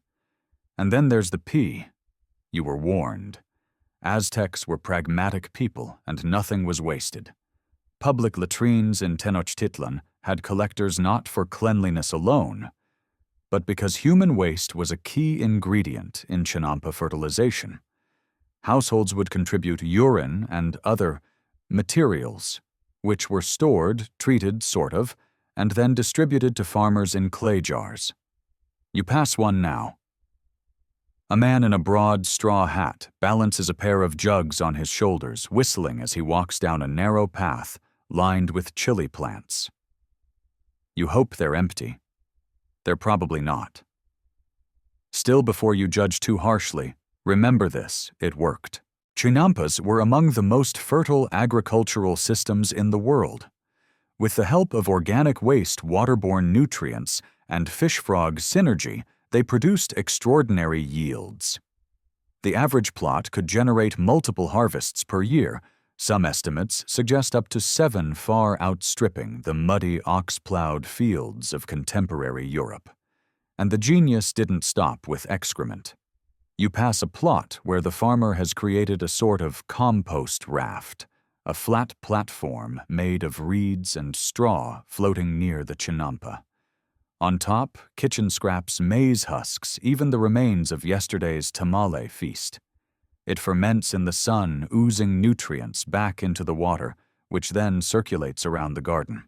And then there's the pea. You were warned. Aztecs were pragmatic people, and nothing was wasted. Public latrines in Tenochtitlan had collectors not for cleanliness alone, but because human waste was a key ingredient in chinampa fertilization. Households would contribute urine and other materials, which were stored, treated, sort of, and then distributed to farmers in clay jars. You pass one now. A man in a broad straw hat balances a pair of jugs on his shoulders, whistling as he walks down a narrow path lined with chili plants. You hope they're empty. They're probably not. Still, before you judge too harshly, remember this, it worked. Chinampas were among the most fertile agricultural systems in the world. With the help of organic waste waterborne nutrients and fish-frog synergy, they produced extraordinary yields. The average plot could generate multiple harvests per year. Some estimates suggest up to 7, far outstripping the muddy ox-plowed fields of contemporary Europe. And the genius didn't stop with excrement. You pass a plot where the farmer has created a sort of compost raft, a flat platform made of reeds and straw floating near the chinampa. On top, kitchen scraps, maize husks, even the remains of yesterday's tamale feast. It ferments in the sun, oozing nutrients back into the water, which then circulates around the garden.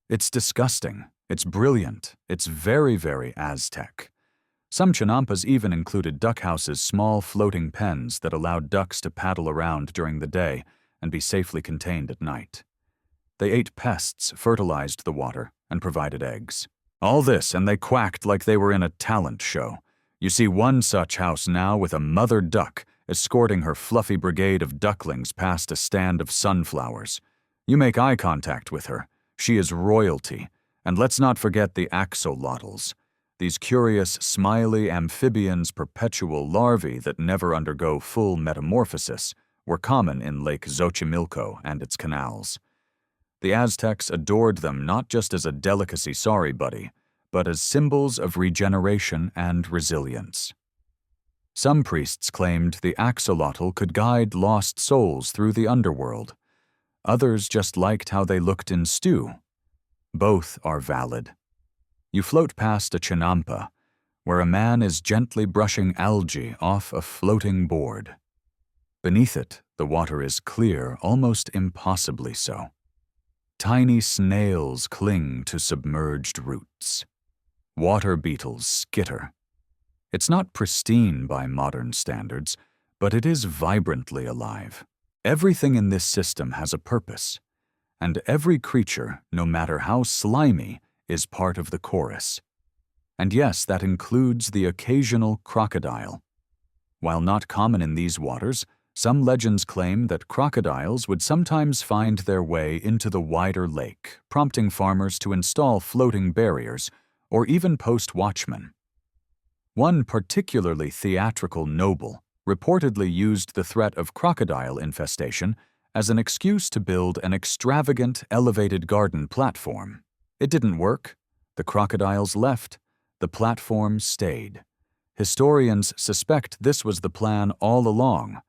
It's disgusting, it's brilliant, it's very, very Aztec. Some chinampas even included duck houses, small floating pens that allowed ducks to paddle around during the day and be safely contained at night. They ate pests, fertilized the water, and provided eggs. All this, and they quacked like they were in a talent show. You see one such house now with a mother duck escorting her fluffy brigade of ducklings past a stand of sunflowers. You make eye contact with her. She is royalty. And let's not forget the axolotls. These curious, smiley amphibians' perpetual larvae that never undergo full metamorphosis were common in Lake Xochimilco and its canals. The Aztecs adored them not just as a delicacy, sorry buddy, but as symbols of regeneration and resilience. Some priests claimed the axolotl could guide lost souls through the underworld. Others just liked how they looked in stew. Both are valid. You float past a chinampa, where a man is gently brushing algae off a floating board. Beneath it, the water is clear, almost impossibly so. Tiny snails cling to submerged roots. Water beetles skitter. It's not pristine by modern standards, but it is vibrantly alive. Everything in this system has a purpose, and every creature, no matter how slimy, is part of the chorus. And yes, that includes the occasional crocodile. While not common in these waters, some legends claim that crocodiles would sometimes find their way into the wider lake, prompting farmers to install floating barriers or even post watchmen. One particularly theatrical noble reportedly used the threat of crocodile infestation as an excuse to build an extravagant elevated garden platform. It didn't work. The crocodiles left. The platform stayed. Historians suspect this was the plan all along,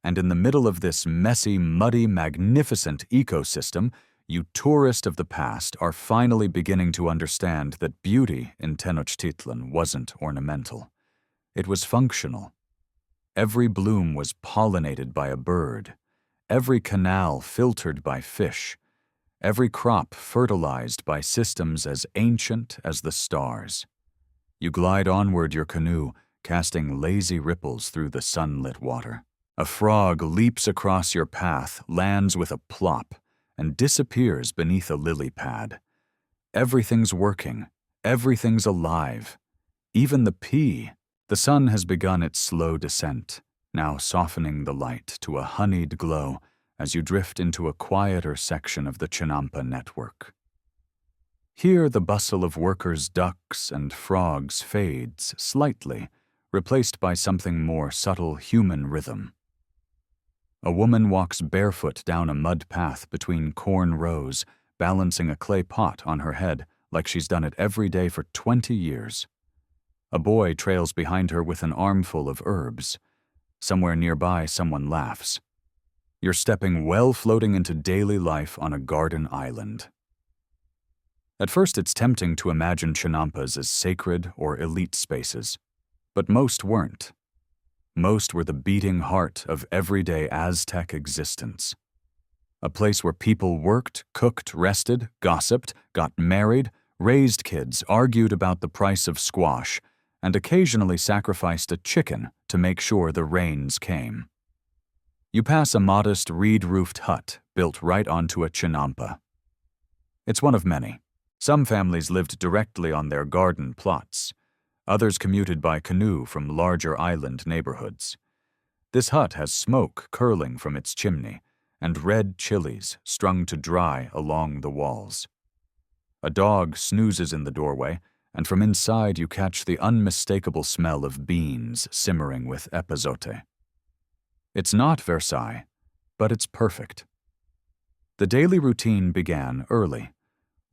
and in the middle of this messy, muddy, magnificent ecosystem, you tourists of the past are finally beginning to understand that beauty in Tenochtitlan wasn't ornamental. It was functional. Every bloom was pollinated by a bird, every canal filtered by fish, every crop fertilized by systems as ancient as the stars. You glide onward your canoe, casting lazy ripples through the sunlit water. A frog leaps across your path, lands with a plop, and disappears beneath a lily pad. Everything's working. Everything's alive. Even the pea. The sun has begun its slow descent, now softening the light to a honeyed glow as you drift into a quieter section of the Chinampa network. Here the bustle of workers' ducks and frogs fades slightly, replaced by something more subtle human rhythm. A woman walks barefoot down a mud path between corn rows, balancing a clay pot on her head like she's done it every day for 20 years. A boy trails behind her with an armful of herbs. Somewhere nearby, someone laughs. You're stepping well floating into daily life on a garden island. At first, it's tempting to imagine Chinampas as sacred or elite spaces, but most weren't. Most were the beating heart of everyday Aztec existence. A place where people worked, cooked, rested, gossiped, got married, raised kids, argued about the price of squash, and occasionally sacrificed a chicken to make sure the rains came. You pass a modest reed-roofed hut built right onto a chinampa. It's one of many. Some families lived directly on their garden plots. Others commuted by canoe from larger island neighborhoods. This hut has smoke curling from its chimney and red chilies strung to dry along the walls. A dog snoozes in the doorway, and from inside you catch the unmistakable smell of beans simmering with epazote. It's not Versailles, but it's perfect. The daily routine began early.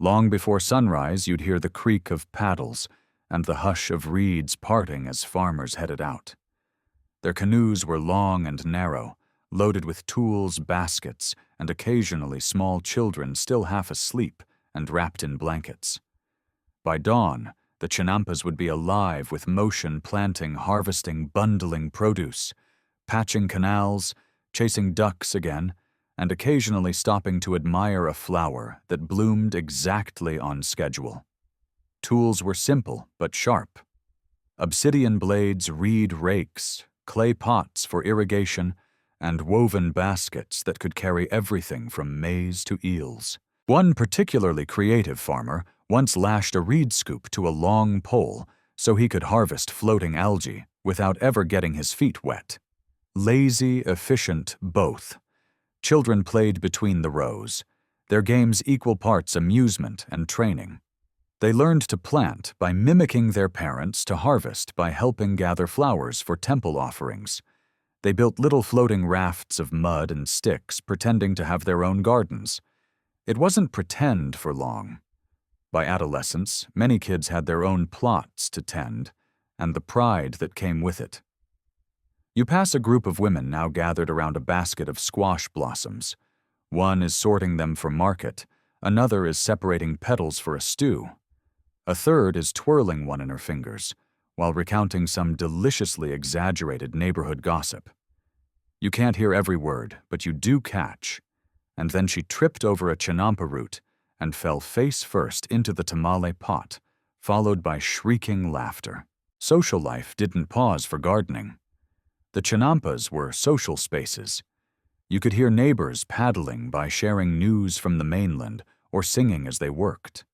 Long before sunrise, you'd hear the creak of paddles and the hush of reeds parting as farmers headed out. Their canoes were long and narrow, loaded with tools, baskets, and occasionally small children still half asleep and wrapped in blankets. By dawn, the Chinampas would be alive with motion, planting, harvesting, bundling produce, patching canals, chasing ducks again, and occasionally stopping to admire a flower that bloomed exactly on schedule. Tools were simple but sharp. Obsidian blades, reed rakes, clay pots for irrigation, and woven baskets that could carry everything from maize to eels. One particularly creative farmer once lashed a reed scoop to a long pole so he could harvest floating algae without ever getting his feet wet. Lazy, efficient, both. Children played between the rows, their games equal parts amusement and training. They learned to plant by mimicking their parents, to harvest by helping gather flowers for temple offerings. They built little floating rafts of mud and sticks, pretending to have their own gardens. It wasn't pretend for long. By adolescence, many kids had their own plots to tend, and the pride that came with it. You pass a group of women now gathered around a basket of squash blossoms. One is sorting them for market, another is separating petals for a stew. A third is twirling one in her fingers, while recounting some deliciously exaggerated neighborhood gossip. You can't hear every word, but you do catch. And then she tripped over a chinampa root and fell face first into the tamale pot, followed by shrieking laughter. Social life didn't pause for gardening. The chinampas were social spaces. You could hear neighbors paddling by sharing news from the mainland or singing as they worked.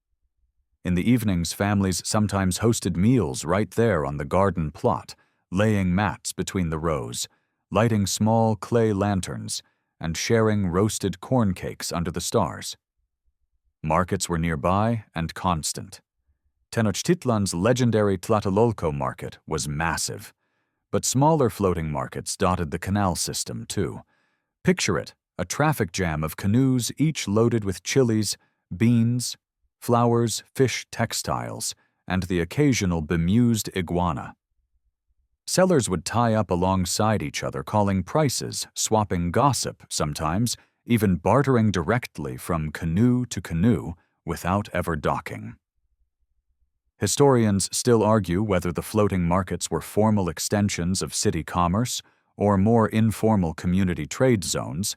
In the evenings, families sometimes hosted meals right there on the garden plot, laying mats between the rows, lighting small clay lanterns, and sharing roasted corn cakes under the stars. Markets were nearby and constant. Tenochtitlan's legendary Tlatelolco market was massive, but smaller floating markets dotted the canal system too. Picture it, a traffic jam of canoes, each loaded with chilies, beans, flowers, fish, textiles, and the occasional bemused iguana. Sellers would tie up alongside each other, calling prices, swapping gossip sometimes, even bartering directly from canoe to canoe without ever docking. Historians still argue whether the floating markets were formal extensions of city commerce or more informal community trade zones,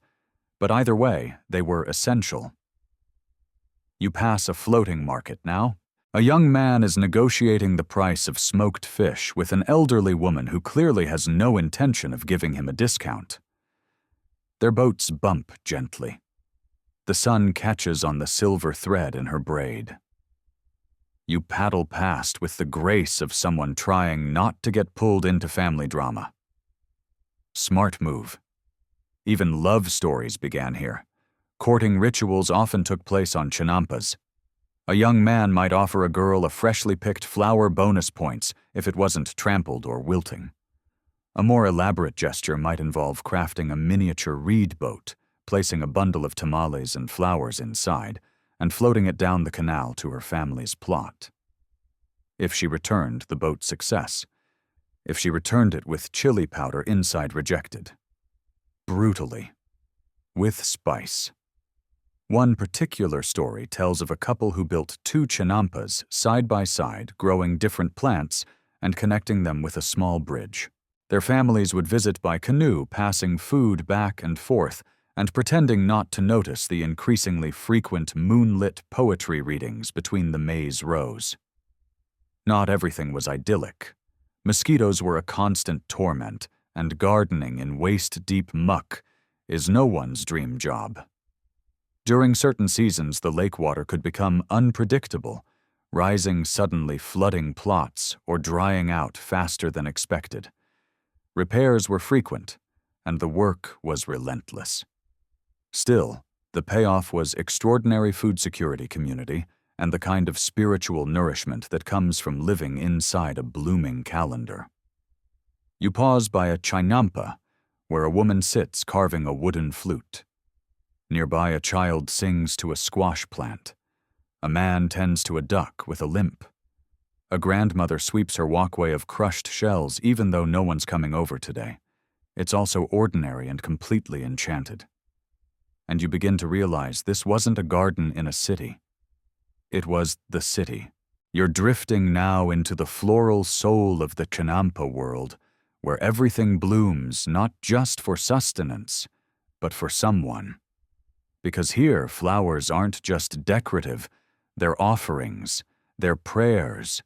but either way, they were essential. You pass a floating market now. A young man is negotiating the price of smoked fish with an elderly woman who clearly has no intention of giving him a discount. Their boats bump gently. The sun catches on the silver thread in her braid. You paddle past with the grace of someone trying not to get pulled into family drama. Smart move. Even love stories began here. Courting rituals often took place on chinampas. A young man might offer a girl a freshly picked flower bonus points if it wasn't trampled or wilting. A more elaborate gesture might involve crafting a miniature reed boat, placing a bundle of tamales and flowers inside, and floating it down the canal to her family's plot. If she returned, the boat success. If she returned it with chili powder inside, rejected. Brutally. With spice. One particular story tells of a couple who built 2 chinampas side by side, growing different plants and connecting them with a small bridge. Their families would visit by canoe, passing food back and forth and pretending not to notice the increasingly frequent moonlit poetry readings between the maize rows. Not everything was idyllic. Mosquitoes were a constant torment, and gardening in waist-deep muck is no one's dream job. During certain seasons, the lake water could become unpredictable, rising suddenly, flooding plots, or drying out faster than expected. Repairs were frequent, and the work was relentless. Still, the payoff was extraordinary food security community and the kind of spiritual nourishment that comes from living inside a blooming calendar. You pause by a chinampa, where a woman sits carving a wooden flute. Nearby, a child sings to a squash plant. A man tends to a duck with a limp. A grandmother sweeps her walkway of crushed shells even though no one's coming over today. It's also ordinary and completely enchanted. And you begin to realize this wasn't a garden in a city. It was the city. You're drifting now into the floral soul of the chinampa world, where everything blooms not just for sustenance, but for someone. Because here, flowers aren't just decorative, they're offerings, they're prayers,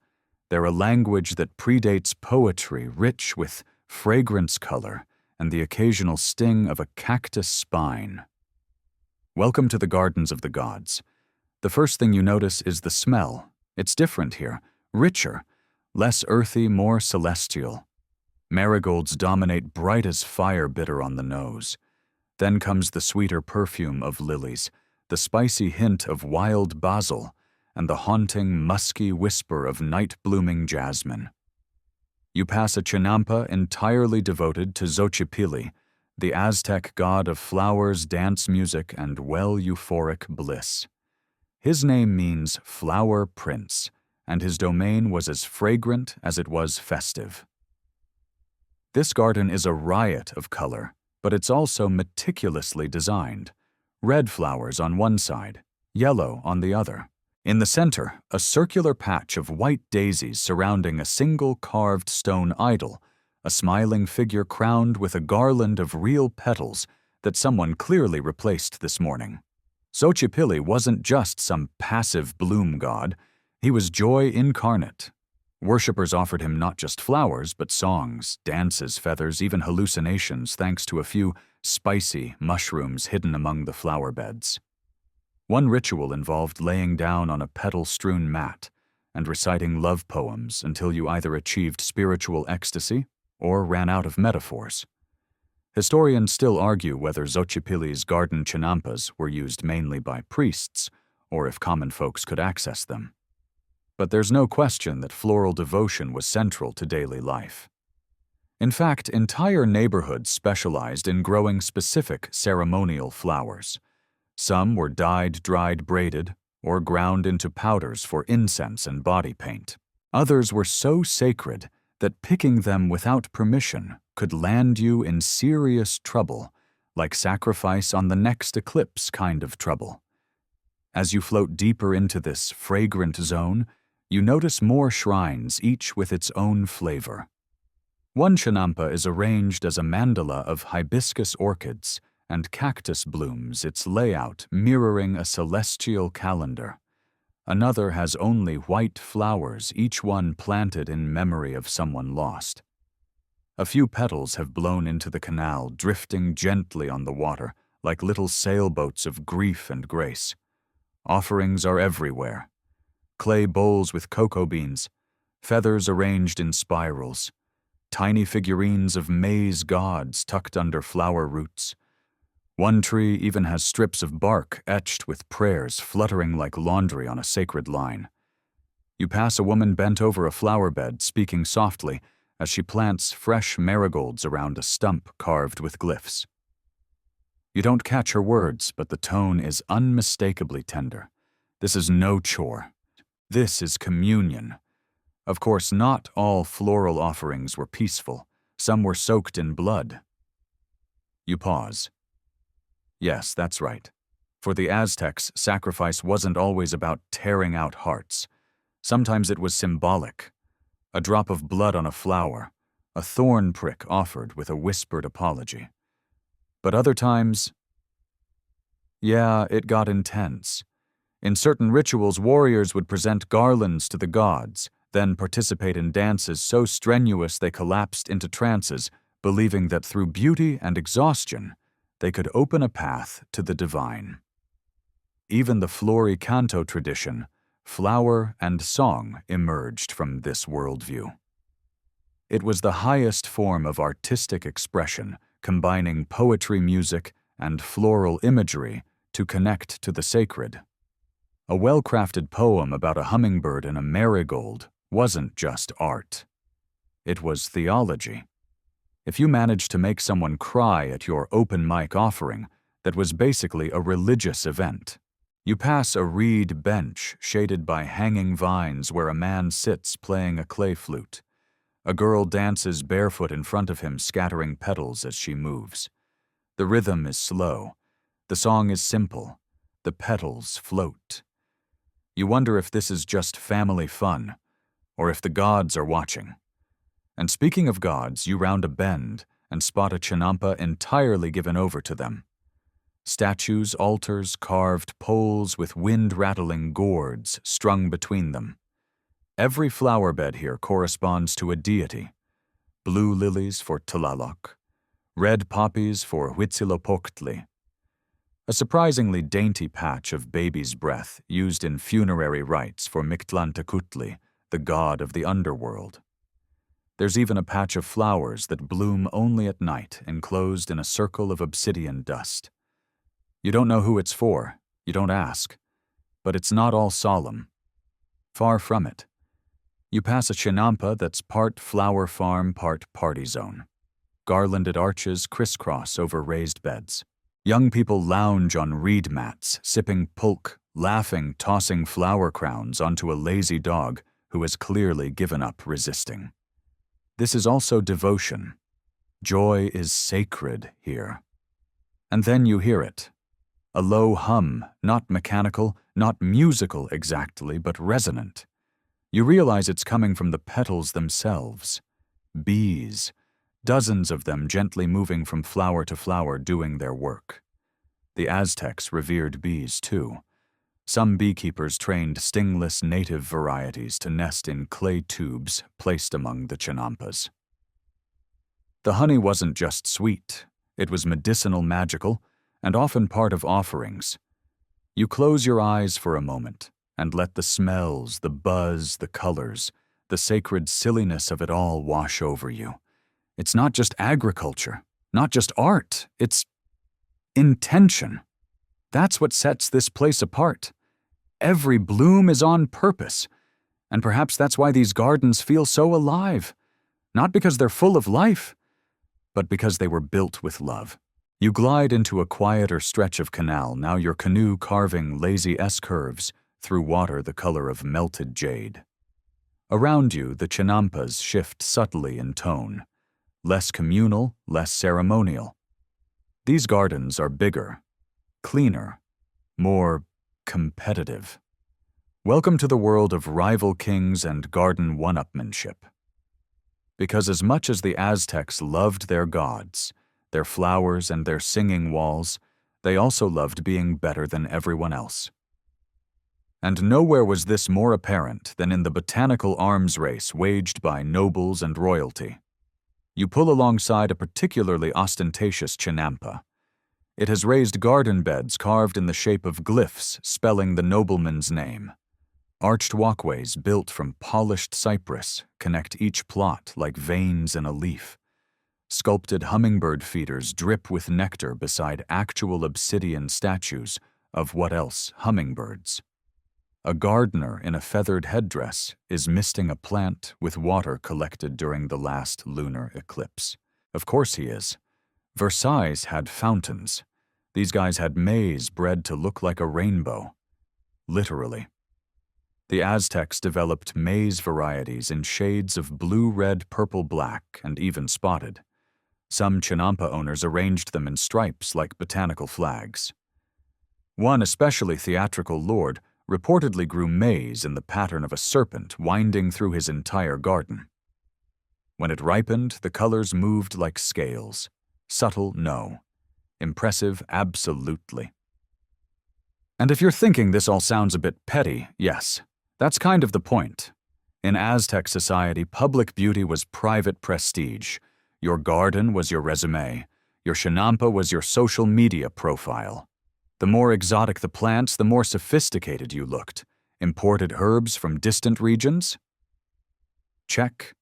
they're a language that predates poetry, rich with fragrance color and the occasional sting of a cactus spine. Welcome to the Gardens of the Gods. The first thing you notice is the smell. It's different here, richer, less earthy, more celestial. Marigolds dominate bright as fire bitter on the nose. Then comes the sweeter perfume of lilies, the spicy hint of wild basil, and the haunting, musky whisper of night-blooming jasmine. You pass a chinampa entirely devoted to Xochipilli, the Aztec god of flowers, dance music, and euphoric bliss. His name means flower prince, and his domain was as fragrant as it was festive. This garden is a riot of color, but it's also meticulously designed. Red flowers on one side, yellow on the other. In the center, a circular patch of white daisies surrounding a single carved stone idol, a smiling figure crowned with a garland of real petals that someone clearly replaced this morning. Xochipilli wasn't just some passive bloom god, he was joy incarnate. Worshippers offered him not just flowers, but songs, dances, feathers, even hallucinations, thanks to a few spicy mushrooms hidden among the flower beds. One ritual involved laying down on a petal-strewn mat and reciting love poems until you either achieved spiritual ecstasy or ran out of metaphors. Historians still argue whether Xochipilli's garden chinampas were used mainly by priests or if common folks could access them. But there's no question that floral devotion was central to daily life. In fact, entire neighborhoods specialized in growing specific ceremonial flowers. Some were dyed, dried, braided, or ground into powders for incense and body paint. Others were so sacred that picking them without permission could land you in serious trouble, like sacrifice on the next eclipse kind of trouble. As you float deeper into this fragrant zone, you notice more shrines, each with its own flavor. One chinampa is arranged as a mandala of hibiscus orchids and cactus blooms, its layout mirroring a celestial calendar. Another has only white flowers, each one planted in memory of someone lost. A few petals have blown into the canal, drifting gently on the water, like little sailboats of grief and grace. Offerings are everywhere. Clay bowls with cocoa beans, feathers arranged in spirals, tiny figurines of maize gods tucked under flower roots. One tree even has strips of bark etched with prayers fluttering like laundry on a sacred line. You pass a woman bent over a flower bed, speaking softly as she plants fresh marigolds around a stump carved with glyphs. You don't catch her words, but the tone is unmistakably tender. This is no chore. This is communion. Of course, not all floral offerings were peaceful. Some were soaked in blood. You pause. Yes, that's right. For the Aztecs, sacrifice wasn't always about tearing out hearts. Sometimes it was symbolic. A drop of blood on a flower, a thorn prick offered with a whispered apology. But other times, yeah, it got intense. In certain rituals, warriors would present garlands to the gods, then participate in dances so strenuous they collapsed into trances, believing that through beauty and exhaustion, they could open a path to the divine. Even the Flori Canto tradition, flower and song, emerged from this worldview. It was the highest form of artistic expression, combining poetry, music, and floral imagery to connect to the sacred. A well-crafted poem about a hummingbird and a marigold wasn't just art. It was theology. If you managed to make someone cry at your open mic offering, that was basically a religious event. You pass a reed bench shaded by hanging vines where a man sits playing a clay flute. A girl dances barefoot in front of him, scattering petals as she moves. The rhythm is slow. The song is simple. The petals float. You wonder if this is just family fun, or if the gods are watching. And speaking of gods, you round a bend and spot a chinampa entirely given over to them. Statues, altars, carved poles with wind-rattling gourds strung between them. Every flower bed here corresponds to a deity. Blue lilies for Tlaloc, red poppies for Huitzilopochtli. a surprisingly dainty patch of baby's breath used in funerary rites for Mictlantecutli, the god of the underworld. There's even a patch of flowers that bloom only at night, enclosed in a circle of obsidian dust. You don't know who it's for, you don't ask, but it's not all solemn. Far from it. You pass a chinampa that's part flower farm, part party zone. Garlanded arches crisscross over raised beds. Young people lounge on reed mats, sipping pulque, laughing, tossing flower crowns onto a lazy dog who has clearly given up resisting. This is also devotion. Joy is sacred here. And then you hear it. A low hum, not mechanical, not musical exactly, but resonant. You realize it's coming from the petals themselves. Bees, dozens of them gently moving from flower to flower doing their work. The Aztecs revered bees too. Some beekeepers trained stingless native varieties to nest in clay tubes placed among the chinampas. The honey wasn't just sweet, it was medicinal, magical, and often part of offerings. You close your eyes for a moment and let the smells, the buzz, the colors, the sacred silliness of it all wash over you. It's not just agriculture, not just art, it's intention. That's what sets this place apart. Every bloom is on purpose, and perhaps that's why these gardens feel so alive. Not because they're full of life, but because they were built with love. You glide into a quieter stretch of canal, now your canoe carving lazy S-curves through water the color of melted jade. Around you, the chinampas shift subtly in tone. Less communal, less ceremonial. These gardens are bigger, cleaner, more competitive. Welcome to the world of rival kings and garden one-upmanship. Because as much as the Aztecs loved their gods, their flowers and their singing walls, they also loved being better than everyone else. And nowhere was this more apparent than in the botanical arms race waged by nobles and royalty. You pull alongside a particularly ostentatious chinampa. It has raised garden beds carved in the shape of glyphs spelling the nobleman's name. Arched walkways built from polished cypress connect each plot like veins in a leaf. Sculpted hummingbird feeders drip with nectar beside actual obsidian statues of what else? Hummingbirds. A gardener in a feathered headdress is misting a plant with water collected during the last lunar eclipse. Of course he is. Versailles had fountains. These guys had maize bred to look like a rainbow. Literally. The Aztecs developed maize varieties in shades of blue, red, purple, black, and even spotted. Some chinampa owners arranged them in stripes like botanical flags. One especially theatrical lord reportedly grew maize in the pattern of a serpent winding through his entire garden. When it ripened, the colors moved like scales. Subtle, no. Impressive, absolutely. And if you're thinking this all sounds a bit petty, yes, that's kind of the point. In Aztec society, public beauty was private prestige. Your garden was your resume. Your chinampa was your social media profile. The more exotic the plants, the more sophisticated you looked. Imported herbs from distant regions? Check.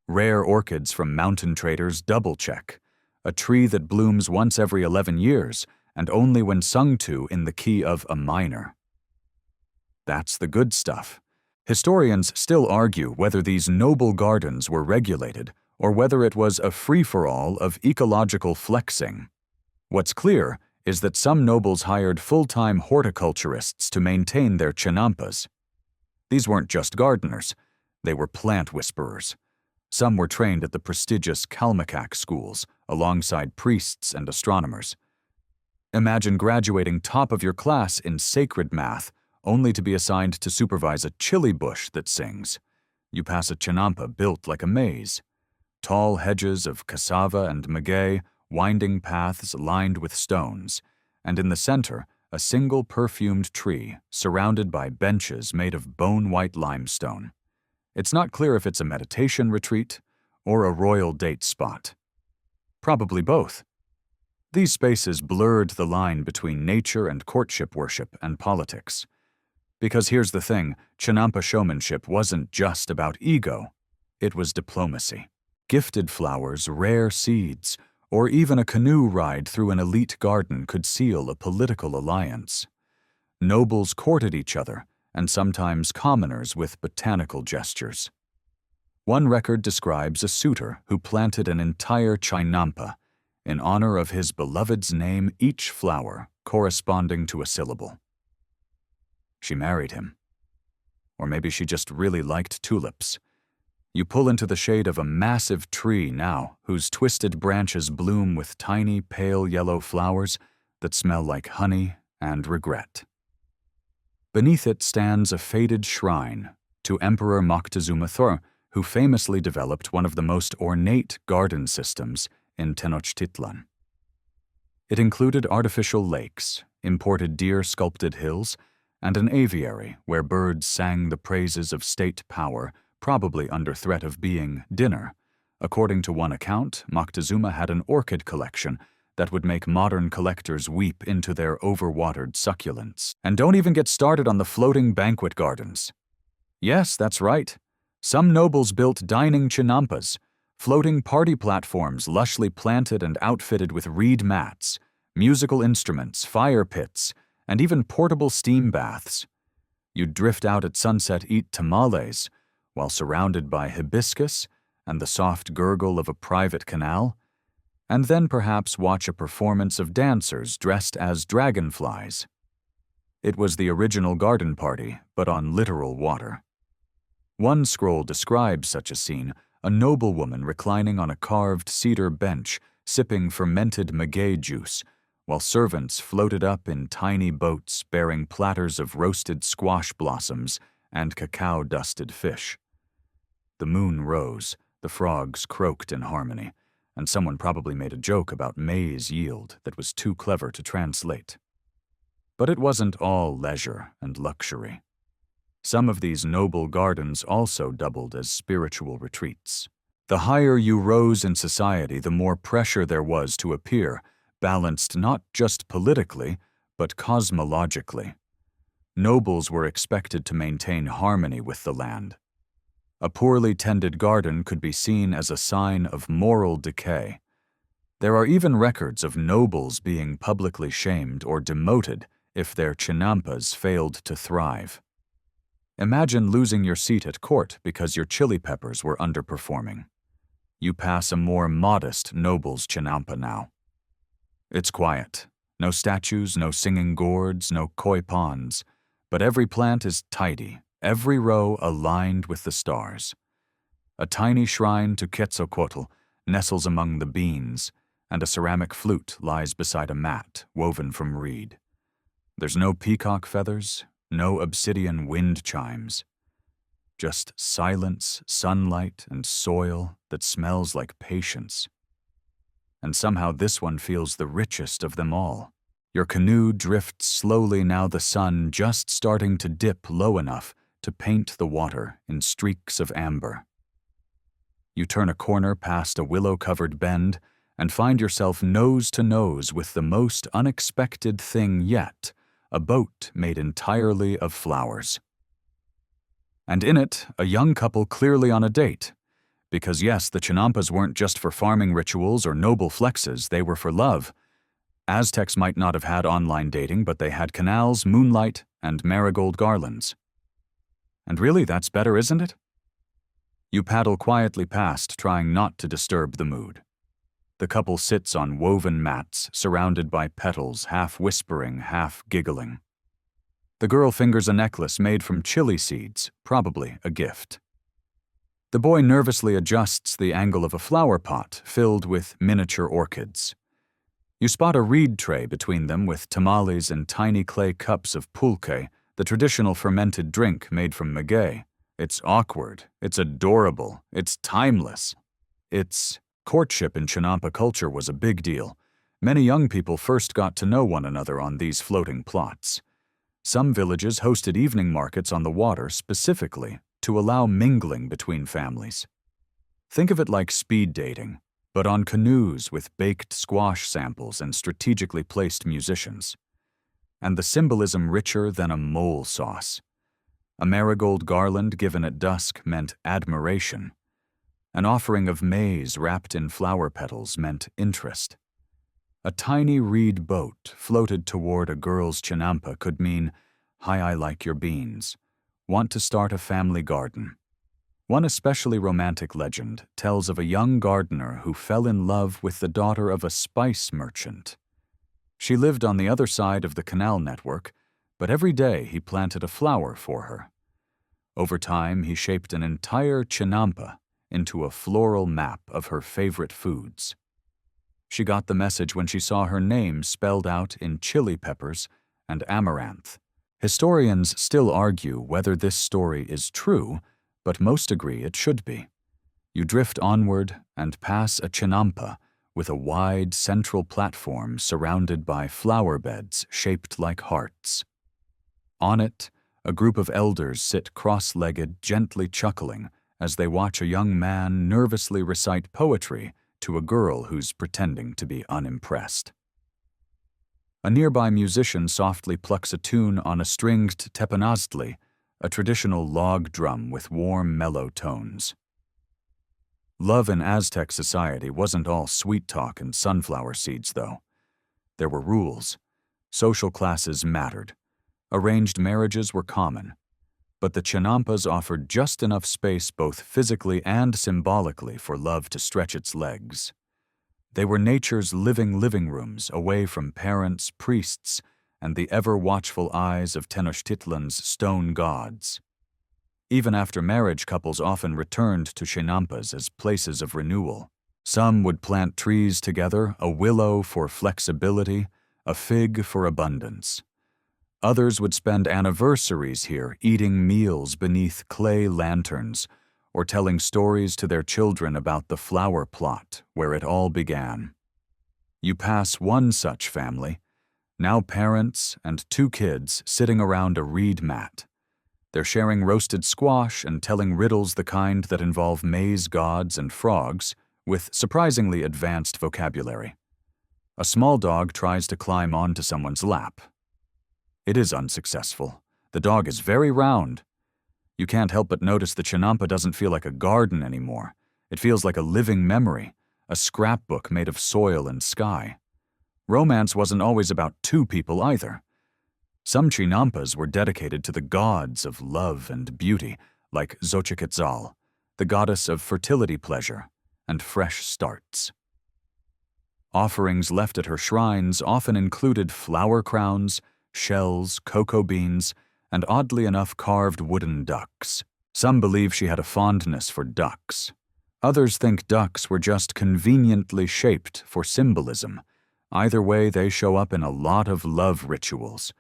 Rare orchids from mountain traders? Double check. A tree that blooms once every 11 years, and only when sung to in the key of a minor. That's the good stuff. Historians still argue whether these noble gardens were regulated or whether it was a free-for-all of ecological flexing. What's clear is that some nobles hired full-time horticulturists to maintain their chinampas. These weren't just gardeners, they were plant whisperers. Some were trained at the prestigious Kalmakak schools, alongside priests and astronomers. Imagine graduating top of your class in sacred math, only to be assigned to supervise a chili bush that sings. You pass a chinampa built like a maze. Tall hedges of cassava and maguey, winding paths lined with stones, and in the center, a single perfumed tree surrounded by benches made of bone-white limestone. It's not clear if it's a meditation retreat or a royal date spot. Probably both. These spaces blurred the line between nature and courtship worship and politics. Because here's the thing, Chinampa showmanship wasn't just about ego, it was diplomacy. Gifted flowers, rare seeds, or even a canoe ride through an elite garden could seal a political alliance. Nobles courted each other, and sometimes commoners with botanical gestures. One record describes a suitor who planted an entire chinampa in honor of his beloved's name, each flower corresponding to a syllable. She married him. Or maybe she just really liked tulips. You pull into the shade of a massive tree now, whose twisted branches bloom with tiny, pale yellow flowers that smell like honey and regret. Beneath it stands a faded shrine to Emperor Moctezuma III, who famously developed one of the most ornate garden systems in Tenochtitlan. It included artificial lakes, imported deer-sculpted hills, and an aviary where birds sang the praises of state power, probably under threat of being dinner. According to one account, Moctezuma had an orchid collection that would make modern collectors weep into their overwatered succulents. And don't even get started on the floating banquet gardens. Yes, that's right. Some nobles built dining chinampas, floating party platforms lushly planted and outfitted with reed mats, musical instruments, fire pits, and even portable steam baths. You'd drift out at sunset, eat tamales, while surrounded by hibiscus and the soft gurgle of a private canal, and then perhaps watch a performance of dancers dressed as dragonflies. It was the original garden party, but on literal water. One scroll describes such a scene, a noblewoman reclining on a carved cedar bench, sipping fermented maguey juice, while servants floated up in tiny boats bearing platters of roasted squash blossoms and cacao-dusted fish. The moon rose, the frogs croaked in harmony, and someone probably made a joke about maize yield that was too clever to translate. But it wasn't all leisure and luxury. Some of these noble gardens also doubled as spiritual retreats. The higher you rose in society, the more pressure there was to appear, balanced not just politically, but cosmologically. Nobles were expected to maintain harmony with the land. A poorly tended garden could be seen as a sign of moral decay. There are even records of nobles being publicly shamed or demoted if their chinampas failed to thrive. Imagine losing your seat at court because your chili peppers were underperforming. You pass a more modest noble's chinampa now. It's quiet. No statues, no singing gourds, no koi ponds. But every plant is tidy, every row aligned with the stars. A tiny shrine to Quetzalcoatl nestles among the beans, and a ceramic flute lies beside a mat woven from reed. There's no peacock feathers, no obsidian wind chimes. Just silence, sunlight, and soil that smells like patience. And somehow this one feels the richest of them all. Your canoe drifts slowly now, the sun just starting to dip low enough to paint the water in streaks of amber. You turn a corner past a willow-covered bend and find yourself nose to nose with the most unexpected thing yet, a boat made entirely of flowers. And in it, a young couple clearly on a date. Because yes, the chinampas weren't just for farming rituals or noble flexes, they were for love. Aztecs might not have had online dating, but they had canals, moonlight, and marigold garlands. And really, that's better, isn't it? You paddle quietly past, trying not to disturb the mood. The couple sits on woven mats, surrounded by petals, half whispering, half giggling. The girl fingers a necklace made from chili seeds, probably a gift. The boy nervously adjusts the angle of a flower pot filled with miniature orchids. You spot a reed tray between them with tamales and tiny clay cups of pulque, the traditional fermented drink made from maguey. It's awkward, it's adorable, it's timeless. Courtship in Chinampa culture was a big deal. Many young people first got to know one another on these floating plots. Some villages hosted evening markets on the water specifically to allow mingling between families. Think of it like speed dating, but on canoes with baked squash samples and strategically placed musicians. And the symbolism richer than a mole sauce. A marigold garland given at dusk meant admiration. An offering of maize wrapped in flower petals meant interest. A tiny reed boat floated toward a girl's chinampa could mean, "Hi, I like your beans. Want to start a family garden." One especially romantic legend tells of a young gardener who fell in love with the daughter of a spice merchant. She lived on the other side of the canal network, but every day he planted a flower for her. Over time, he shaped an entire chinampa into a floral map of her favorite foods. She got the message when she saw her name spelled out in chili peppers and amaranth. Historians still argue whether this story is true, but most agree it should be. You drift onward and pass a chinampa with a wide central platform surrounded by flower beds shaped like hearts. On it, a group of elders sit cross-legged, gently chuckling as they watch a young man nervously recite poetry to a girl who's pretending to be unimpressed. A nearby musician softly plucks a tune on a stringed tepanastli, a traditional log drum with warm, mellow tones. Love in Aztec society wasn't all sweet talk and sunflower seeds, though. There were rules. Social classes mattered. Arranged marriages were common. But the chinampas offered just enough space both physically and symbolically for love to stretch its legs. They were nature's living rooms away from parents, priests, and the ever-watchful eyes of Tenochtitlan's stone gods. Even after marriage, couples often returned to chinampas as places of renewal. Some would plant trees together, a willow for flexibility, a fig for abundance. Others would spend anniversaries here, eating meals beneath clay lanterns, or telling stories to their children about the flower plot where it all began. You pass one such family, now parents and 2 kids sitting around a reed mat. They're sharing roasted squash and telling riddles the kind that involve maize gods and frogs, with surprisingly advanced vocabulary. A small dog tries to climb onto someone's lap. It is unsuccessful. The dog is very round. You can't help but notice the chinampa doesn't feel like a garden anymore. It feels like a living memory, a scrapbook made of soil and sky. Romance wasn't always about 2 people either. Some chinampas were dedicated to the gods of love and beauty, like Xochiquetzal, the goddess of fertility pleasure and fresh starts. Offerings left at her shrines often included flower crowns, shells, cocoa beans, and oddly enough carved wooden ducks. Some believe she had a fondness for ducks. Others think ducks were just conveniently shaped for symbolism. Either way, they show up in a lot of love rituals.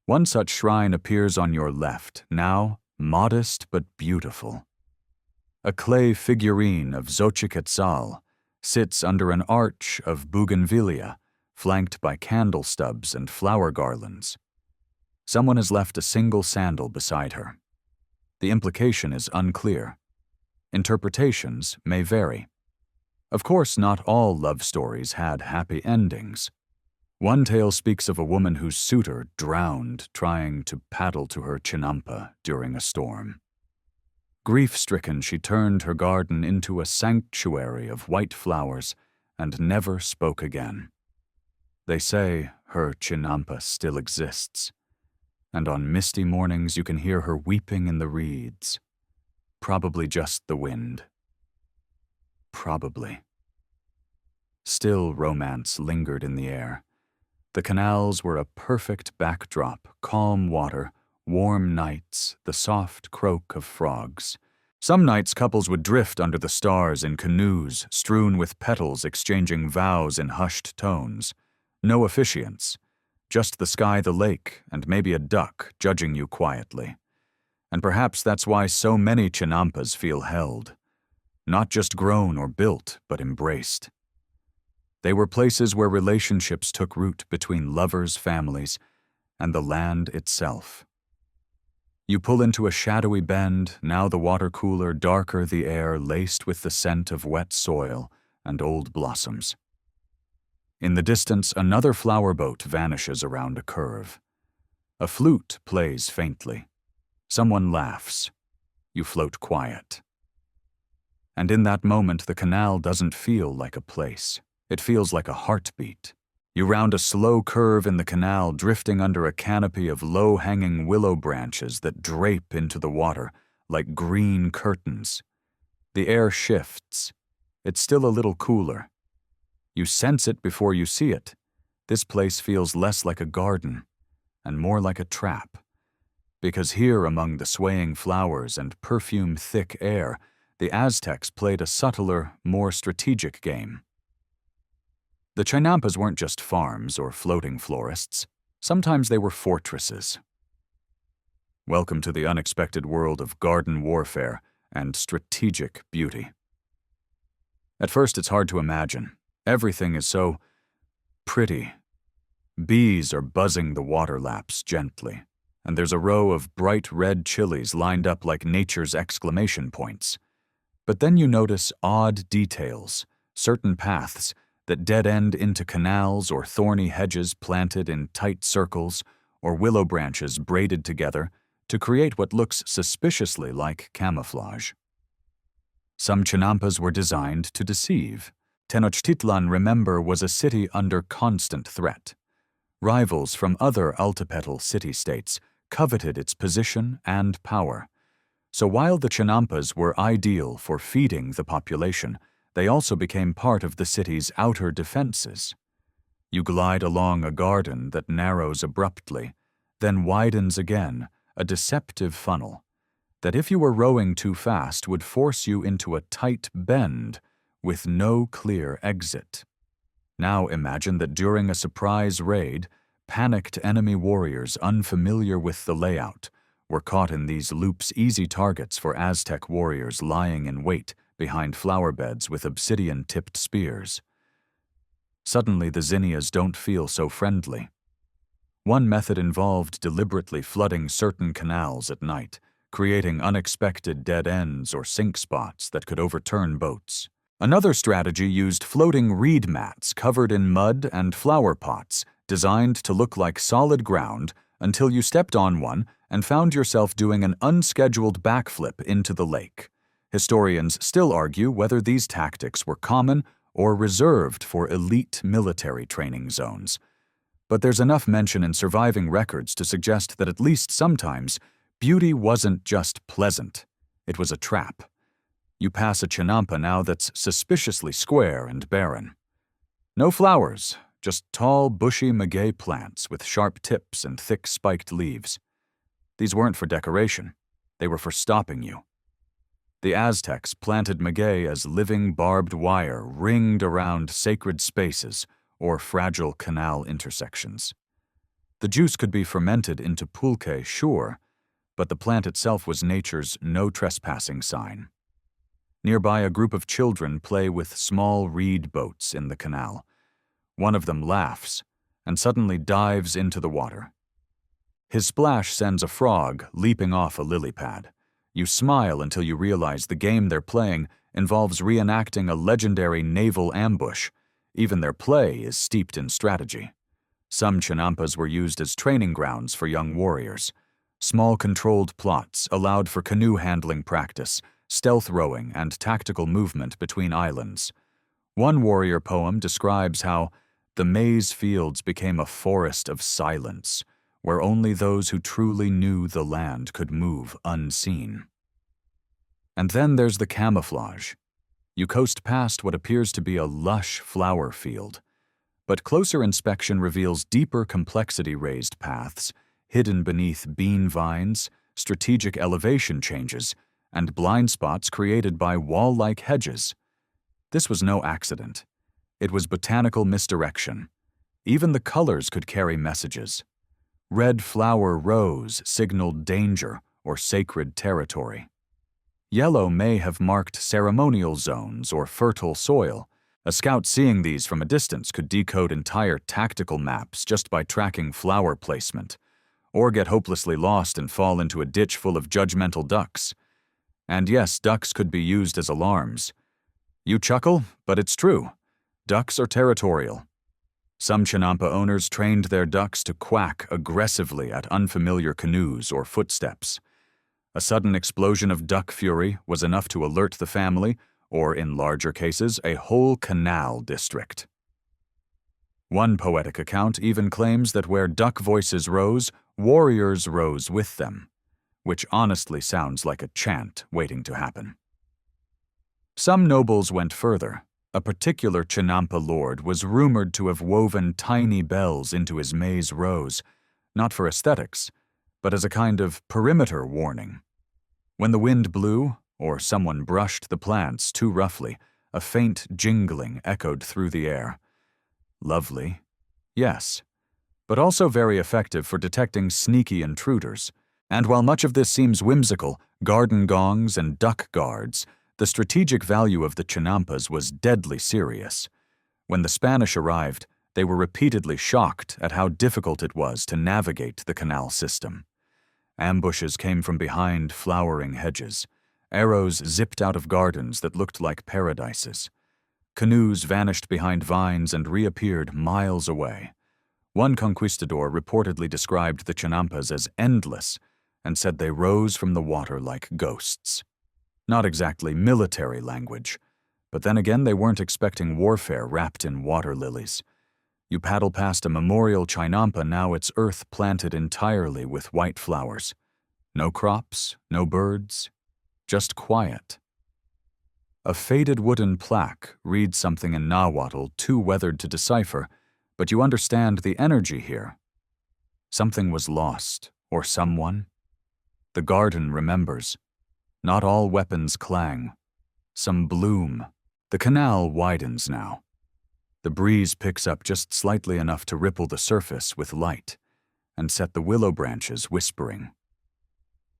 One such shrine appears on your left, now modest but beautiful. A clay figurine of Xochiquetzal sits under an arch of bougainvillea, flanked by candle stubs and flower garlands. Someone has left a single sandal beside her. The implication is unclear. Interpretations may vary. Of course, not all love stories had happy endings. One tale speaks of a woman whose suitor drowned trying to paddle to her chinampa during a storm. Grief-stricken, she turned her garden into a sanctuary of white flowers and never spoke again. They say her chinampa still exists, and on misty mornings you can hear her weeping in the reeds. Probably just the wind. Probably. Still romance lingered in the air. The canals were a perfect backdrop, calm water, warm nights, the soft croak of frogs. Some nights couples would drift under the stars in canoes, strewn with petals exchanging vows in hushed tones. No officiants, just the sky, the lake, and maybe a duck judging you quietly. And perhaps that's why so many chinampas feel held. Not just grown or built, but embraced. They were places where relationships took root between lovers' families and the land itself. You pull into a shadowy bend, now the water cooler, darker the air laced with the scent of wet soil and old blossoms. In the distance, another flower boat vanishes around a curve. A flute plays faintly. Someone laughs. You float quiet. And in that moment, the canal doesn't feel like a place. It feels like a heartbeat. You round a slow curve in the canal, drifting under a canopy of low-hanging willow branches that drape into the water like green curtains. The air shifts. It's still a little cooler. You sense it before you see it. This place feels less like a garden and more like a trap. Because here, among the swaying flowers and perfume-thick air, the Aztecs played a subtler, more strategic game. The Chinampas weren't just farms or floating florists. Sometimes they were fortresses. Welcome to the unexpected world of garden warfare and strategic beauty. At first, it's hard to imagine. Everything is so pretty. Bees are buzzing the water laps gently, and there's a row of bright red chilies lined up like nature's exclamation points. But then you notice odd details, certain paths that dead-end into canals or thorny hedges planted in tight circles or willow branches braided together to create what looks suspiciously like camouflage. Some Chinampas were designed to deceive. Tenochtitlan, remember, was a city under constant threat. Rivals from other Altepetl city-states coveted its position and power. So while the Chinampas were ideal for feeding the population, they also became part of the city's outer defenses. You glide along a garden that narrows abruptly, then widens again, a deceptive funnel, that if you were rowing too fast would force you into a tight bend with no clear exit. Now imagine that during a surprise raid, panicked enemy warriors unfamiliar with the layout were caught in these loops, easy targets for Aztec warriors lying in wait behind flower beds with obsidian-tipped spears. Suddenly, the zinnias don't feel so friendly. One method involved deliberately flooding certain canals at night, creating unexpected dead ends or sink spots that could overturn boats. Another strategy used floating reed mats covered in mud and flower pots, designed to look like solid ground until you stepped on one and found yourself doing an unscheduled backflip into the lake. Historians still argue whether these tactics were common or reserved for elite military training zones. But there's enough mention in surviving records to suggest that at least sometimes, beauty wasn't just pleasant. It was a trap. You pass a Chinampa now that's suspiciously square and barren. No flowers, just tall, bushy maguey plants with sharp tips and thick spiked leaves. These weren't for decoration. They were for stopping you. The Aztecs planted maguey as living barbed wire ringed around sacred spaces or fragile canal intersections. The juice could be fermented into pulque, sure, but the plant itself was nature's no trespassing sign. Nearby, a group of children play with small reed boats in the canal. One of them laughs and suddenly dives into the water. His splash sends a frog leaping off a lily pad. You smile until you realize the game they're playing involves reenacting a legendary naval ambush. Even their play is steeped in strategy. Some Chinampas were used as training grounds for young warriors. Small controlled plots allowed for canoe handling practice, stealth rowing, and tactical movement between islands. One warrior poem describes how the maize fields became a forest of silence, where only those who truly knew the land could move unseen. And then there's the camouflage. You coast past what appears to be a lush flower field, but closer inspection reveals deeper complexity-raised paths, hidden beneath bean vines, strategic elevation changes, and blind spots created by wall-like hedges. This was no accident. It was botanical misdirection. Even the colors could carry messages. Red flower rose signaled danger or sacred territory. Yellow may have marked ceremonial zones or fertile soil. A scout seeing these from a distance could decode entire tactical maps just by tracking flower placement, or get hopelessly lost and fall into a ditch full of judgmental ducks. And yes, ducks could be used as alarms. You chuckle, but it's true. Ducks are territorial. Some Chinampa owners trained their ducks to quack aggressively at unfamiliar canoes or footsteps. A sudden explosion of duck fury was enough to alert the family, or in larger cases, a whole canal district. One poetic account even claims that where duck voices rose, warriors rose with them, which honestly sounds like a chant waiting to happen. Some nobles went further. A particular Chinampa lord was rumored to have woven tiny bells into his maize rows, not for aesthetics, but as a kind of perimeter warning. When the wind blew, or someone brushed the plants too roughly, a faint jingling echoed through the air. Lovely, yes, but also very effective for detecting sneaky intruders. And while much of this seems whimsical, garden gongs and duck guards, the strategic value of the Chinampas was deadly serious. When the Spanish arrived, they were repeatedly shocked at how difficult it was to navigate the canal system. Ambushes came from behind flowering hedges. Arrows zipped out of gardens that looked like paradises. Canoes vanished behind vines and reappeared miles away. One conquistador reportedly described the Chinampas as endless and said they rose from the water like ghosts. Not exactly military language, but then again they weren't expecting warfare wrapped in water lilies. You paddle past a memorial Chinampa, now it's earth planted entirely with white flowers. No crops, no birds, just quiet. A faded wooden plaque reads something in Nahuatl too weathered to decipher, but you understand the energy here. Something was lost, or someone. The garden remembers. Not all weapons clang. Some bloom. The canal widens now. The breeze picks up just slightly enough to ripple the surface with light and set the willow branches whispering.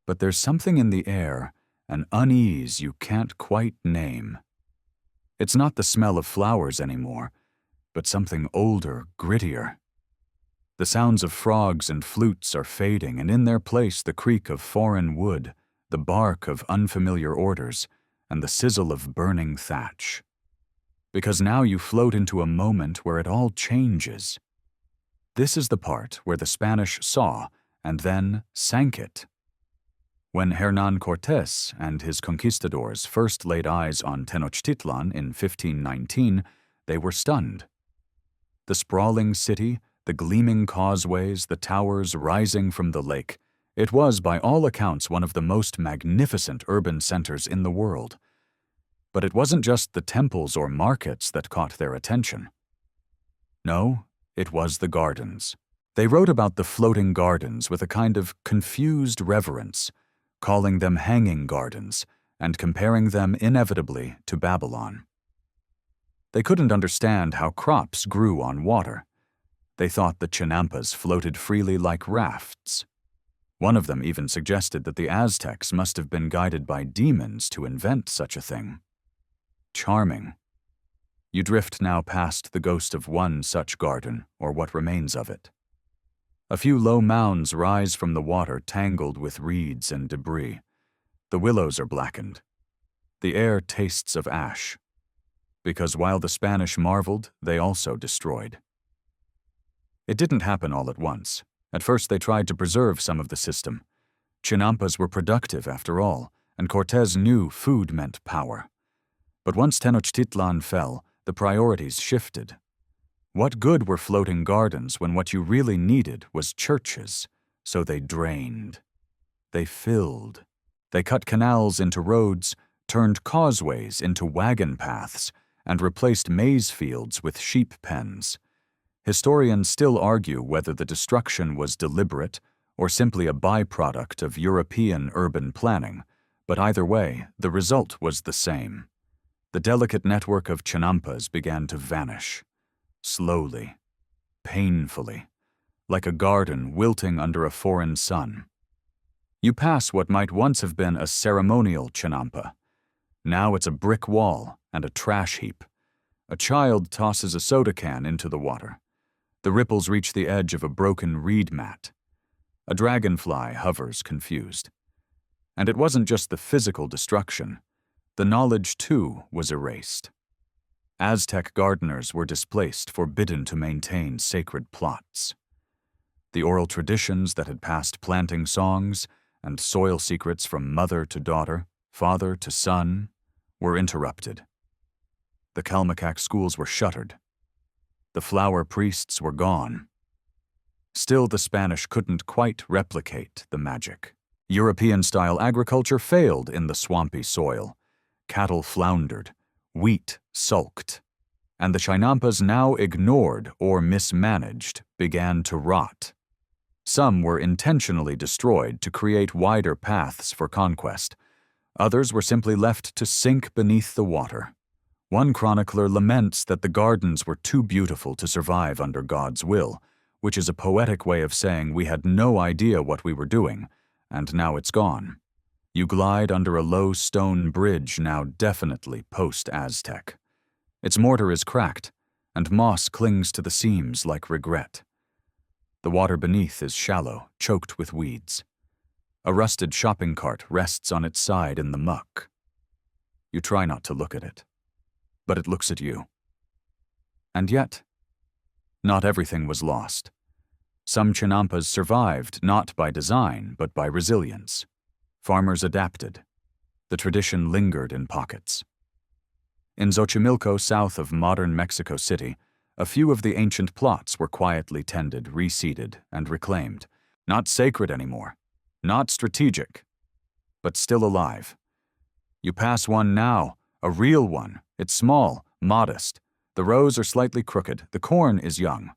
But there's something in the air, an unease you can't quite name. It's not the smell of flowers anymore, but something older, grittier. The sounds of frogs and flutes are fading, and in their place the creak of foreign wood, the bark of unfamiliar orders, and the sizzle of burning thatch. Because now you float into a moment where it all changes. This is the part where the Spanish saw and then sank it. When Hernán Cortés and his conquistadors first laid eyes on Tenochtitlan in 1519, they were stunned. The sprawling city, the gleaming causeways, the towers rising from the lake, it was, by all accounts, one of the most magnificent urban centers in the world. But it wasn't just the temples or markets that caught their attention. No, it was the gardens. They wrote about the floating gardens with a kind of confused reverence, calling them hanging gardens and comparing them inevitably to Babylon. They couldn't understand how crops grew on water. They thought the Chinampas floated freely like rafts. One of them even suggested that the Aztecs must have been guided by demons to invent such a thing. Charming. You drift now past the ghost of one such garden, or what remains of it. A few low mounds rise from the water tangled with reeds and debris. The willows are blackened. The air tastes of ash. Because while the Spanish marveled, they also destroyed. It didn't happen all at once. At first they tried to preserve some of the system. Chinampas were productive after all, and Cortés knew food meant power. But once Tenochtitlan fell, the priorities shifted. What good were floating gardens when what you really needed was churches? So they drained. They filled. They cut canals into roads, turned causeways into wagon paths, and replaced maize fields with sheep pens. Historians still argue whether the destruction was deliberate or simply a byproduct of European urban planning, but either way, the result was the same. The delicate network of Chinampas began to vanish, slowly, painfully, like a garden wilting under a foreign sun. You pass what might once have been a ceremonial Chinampa. Now it's a brick wall and a trash heap. A child tosses a soda can into the water. The ripples reach the edge of a broken reed mat. A dragonfly hovers confused. And it wasn't just the physical destruction. The knowledge, too, was erased. Aztec gardeners were displaced, forbidden to maintain sacred plots. The oral traditions that had passed planting songs and soil secrets from mother to daughter, father to son, were interrupted. The Kalmakak schools were shuttered. The flower priests were gone. Still, the Spanish couldn't quite replicate the magic. European-style agriculture failed in the swampy soil. Cattle floundered, wheat sulked, and the Chinampas, now ignored or mismanaged, began to rot. Some were intentionally destroyed to create wider paths for conquest. Others were simply left to sink beneath the water. One chronicler laments that the gardens were too beautiful to survive under God's will, which is a poetic way of saying we had no idea what we were doing, and now it's gone. You glide under a low stone bridge now definitely post-Aztec. Its mortar is cracked, and moss clings to the seams like regret. The water beneath is shallow, choked with weeds. A rusted shopping cart rests on its side in the muck. You try not to look at it, but it looks at you. And yet, not everything was lost. Some Chinampas survived not by design, but by resilience. Farmers adapted. The tradition lingered in pockets. In Xochimilco, south of modern Mexico City, a few of the ancient plots were quietly tended, reseeded, and reclaimed. Not sacred anymore, not strategic, but still alive. You pass one now, a real one. It's small, modest. The rows are slightly crooked, the corn is young.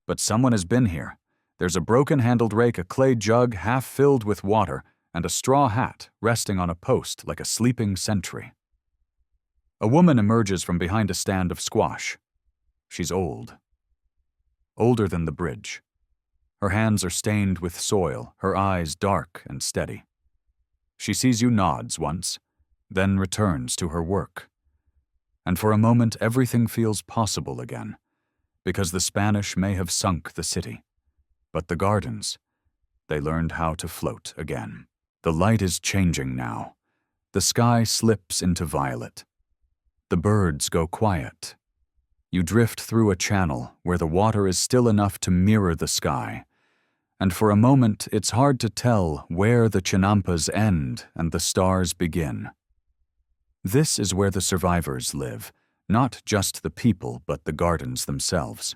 But someone has been here. There's a broken-handled rake, a clay jug half filled with water, and a straw hat resting on a post like a sleeping sentry. A woman emerges from behind a stand of squash. She's old. Older than the bridge. Her hands are stained with soil, her eyes dark and steady. She sees you, nods once, then returns to her work. And for a moment everything feels possible again, because the Spanish may have sunk the city, but the gardens, they learned how to float again. The light is changing now. The sky slips into violet. The birds go quiet. You drift through a channel where the water is still enough to mirror the sky, and for a moment it's hard to tell where the Chinampas end and the stars begin. This is where the survivors live, not just the people but the gardens themselves.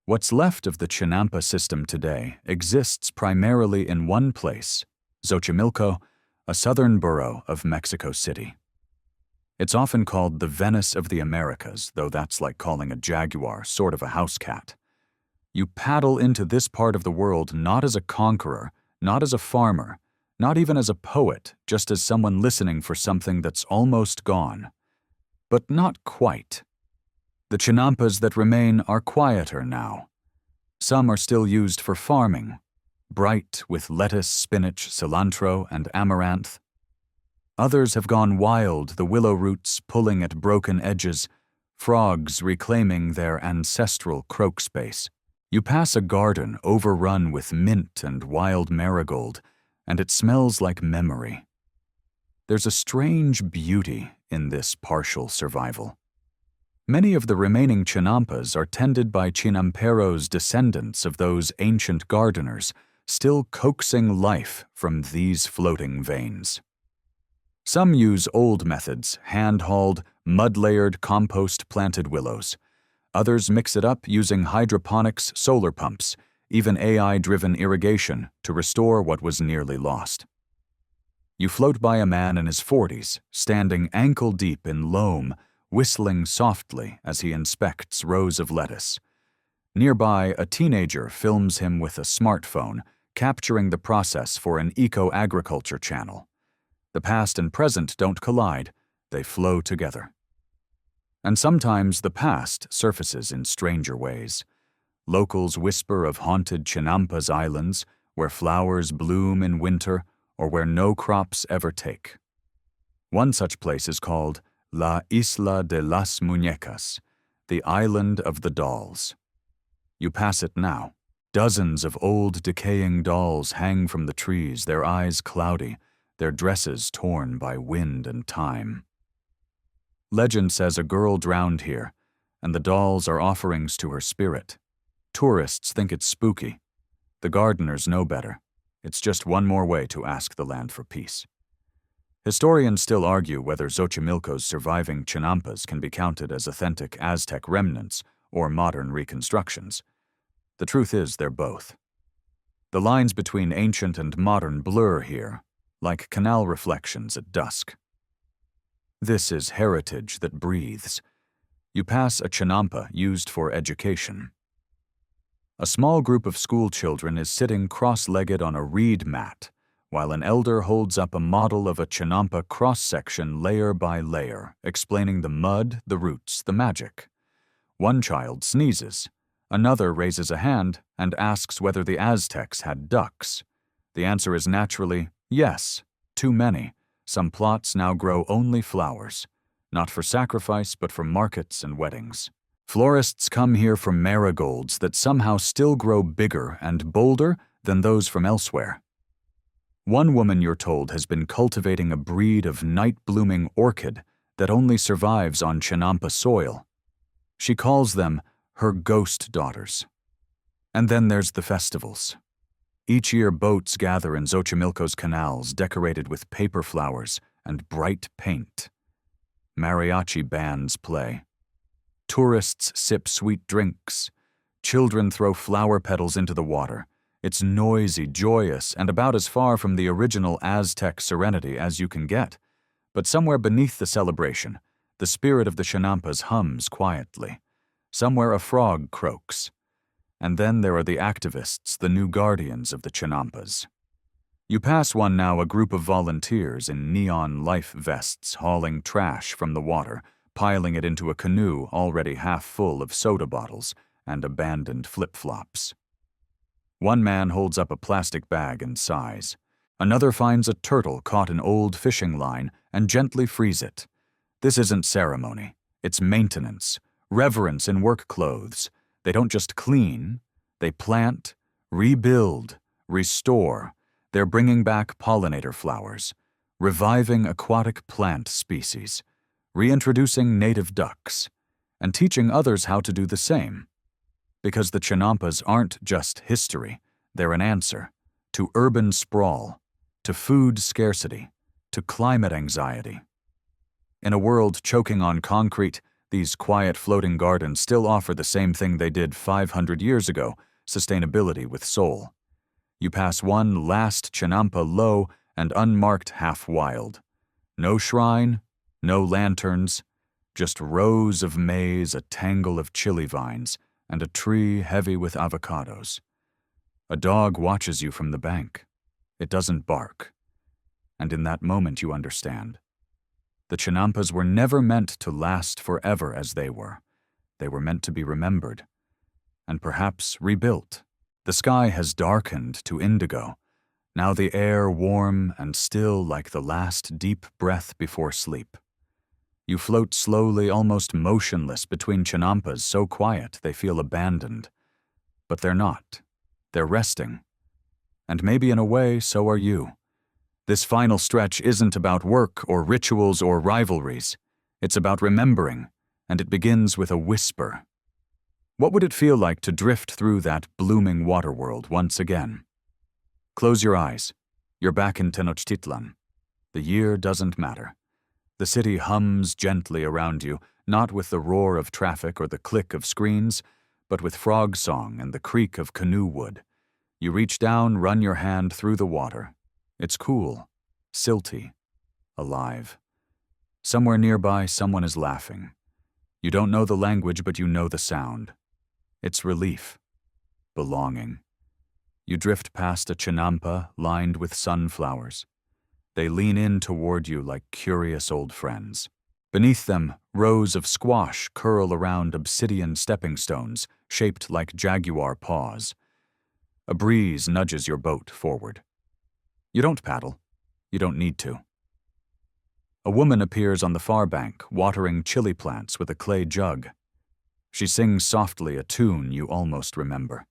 What's left of the Chinampa system today exists primarily in one place, Xochimilco, a southern borough of Mexico City. It's often called the Venice of the Americas, though that's like calling a jaguar sort of a house cat. You paddle into this part of the world not as a conqueror, not as a farmer, not even as a poet, just as someone listening for something that's almost gone. But not quite. The Chinampas that remain are quieter now. Some are still used for farming, bright with lettuce, spinach, cilantro, and amaranth. Others have gone wild, the willow roots pulling at broken edges, frogs reclaiming their ancestral croak space. You pass a garden overrun with mint and wild marigold, and it smells like memory. There's a strange beauty in this partial survival. Many of the remaining Chinampas are tended by Chinamperos, descendants of those ancient gardeners, still coaxing life from these floating veins. Some use old methods, hand-hauled, mud-layered, compost-planted willows. Others mix it up using hydroponics, solar pumps, even AI-driven irrigation to restore what was nearly lost. You float by a man in his 40s, standing ankle-deep in loam, whistling softly as he inspects rows of lettuce. Nearby, a teenager films him with a smartphone, capturing the process for an eco-agriculture channel. The past and present don't collide, they flow together. And sometimes the past surfaces in stranger ways. Locals whisper of haunted Chinampas Islands, where flowers bloom in winter or where no crops ever take. One such place is called La Isla de las Muñecas, the Island of the Dolls. You pass it now. Dozens of old, decaying dolls hang from the trees, their eyes cloudy, their dresses torn by wind and time. Legend says a girl drowned here, and the dolls are offerings to her spirit. Tourists think it's spooky. The gardeners know better. It's just one more way to ask the land for peace. Historians still argue whether Xochimilco's surviving chinampas can be counted as authentic Aztec remnants or modern reconstructions. The truth is they're both. The lines between ancient and modern blur here, like canal reflections at dusk. This is heritage that breathes. You pass a chinampa used for education. A small group of school children is sitting cross-legged on a reed mat, while an elder holds up a model of a chinampa cross-section layer by layer, explaining the mud, the roots, the magic. One child sneezes. Another raises a hand and asks whether the Aztecs had ducks. The answer is naturally, yes, too many. Some plots now grow only flowers, not for sacrifice but for markets and weddings. Florists come here for marigolds that somehow still grow bigger and bolder than those from elsewhere. One woman, you're told, has been cultivating a breed of night-blooming orchid that only survives on chinampa soil. She calls them her ghost daughters. And then there's the festivals. Each year boats gather in Xochimilco's canals decorated with paper flowers and bright paint. Mariachi bands play. Tourists sip sweet drinks. Children throw flower petals into the water. It's noisy, joyous, and about as far from the original Aztec serenity as you can get. But somewhere beneath the celebration, the spirit of the chinampas hums quietly. Somewhere a frog croaks. And then there are the activists, the new guardians of the chinampas. You pass one now, a group of volunteers in neon life vests hauling trash from the water, piling it into a canoe already half full of soda bottles and abandoned flip-flops. One man holds up a plastic bag and sighs. Another finds a turtle caught in old fishing line and gently frees it. This isn't ceremony. It's maintenance, reverence in work clothes. They don't just clean. They plant, rebuild, restore. They're bringing back pollinator flowers, reviving aquatic plant species, reintroducing native ducks, and teaching others how to do the same. Because the chinampas aren't just history, they're an answer to urban sprawl, to food scarcity, to climate anxiety. In a world choking on concrete, these quiet floating gardens still offer the same thing they did 500 years ago, sustainability with soul. You pass one last chinampa low and unmarked half wild. No shrine, no lanterns, just rows of maize, a tangle of chili vines, and a tree heavy with avocados. A dog watches you from the bank. It doesn't bark. And in that moment you understand. The chinampas were never meant to last forever as they were. They were meant to be remembered. And perhaps rebuilt. The sky has darkened to indigo. Now the air warm and still like the last deep breath before sleep. You float slowly, almost motionless, between chinampas so quiet they feel abandoned. But they're not. They're resting. And maybe in a way, so are you. This final stretch isn't about work or rituals or rivalries. It's about remembering, and it begins with a whisper. What would it feel like to drift through that blooming water world once again? Close your eyes. You're back in Tenochtitlan. The year doesn't matter. The city hums gently around you, not with the roar of traffic or the click of screens, but with frog song and the creak of canoe wood. You reach down, run your hand through the water. It's cool, silty, alive. Somewhere nearby, someone is laughing. You don't know the language, but you know the sound. It's relief, belonging. You drift past a chinampa lined with sunflowers. They lean in toward you like curious old friends. Beneath them, rows of squash curl around obsidian stepping stones shaped like jaguar paws. A breeze nudges your boat forward. You don't paddle. You don't need to. A woman appears on the far bank, watering chili plants with a clay jug. She sings softly a tune you almost remember.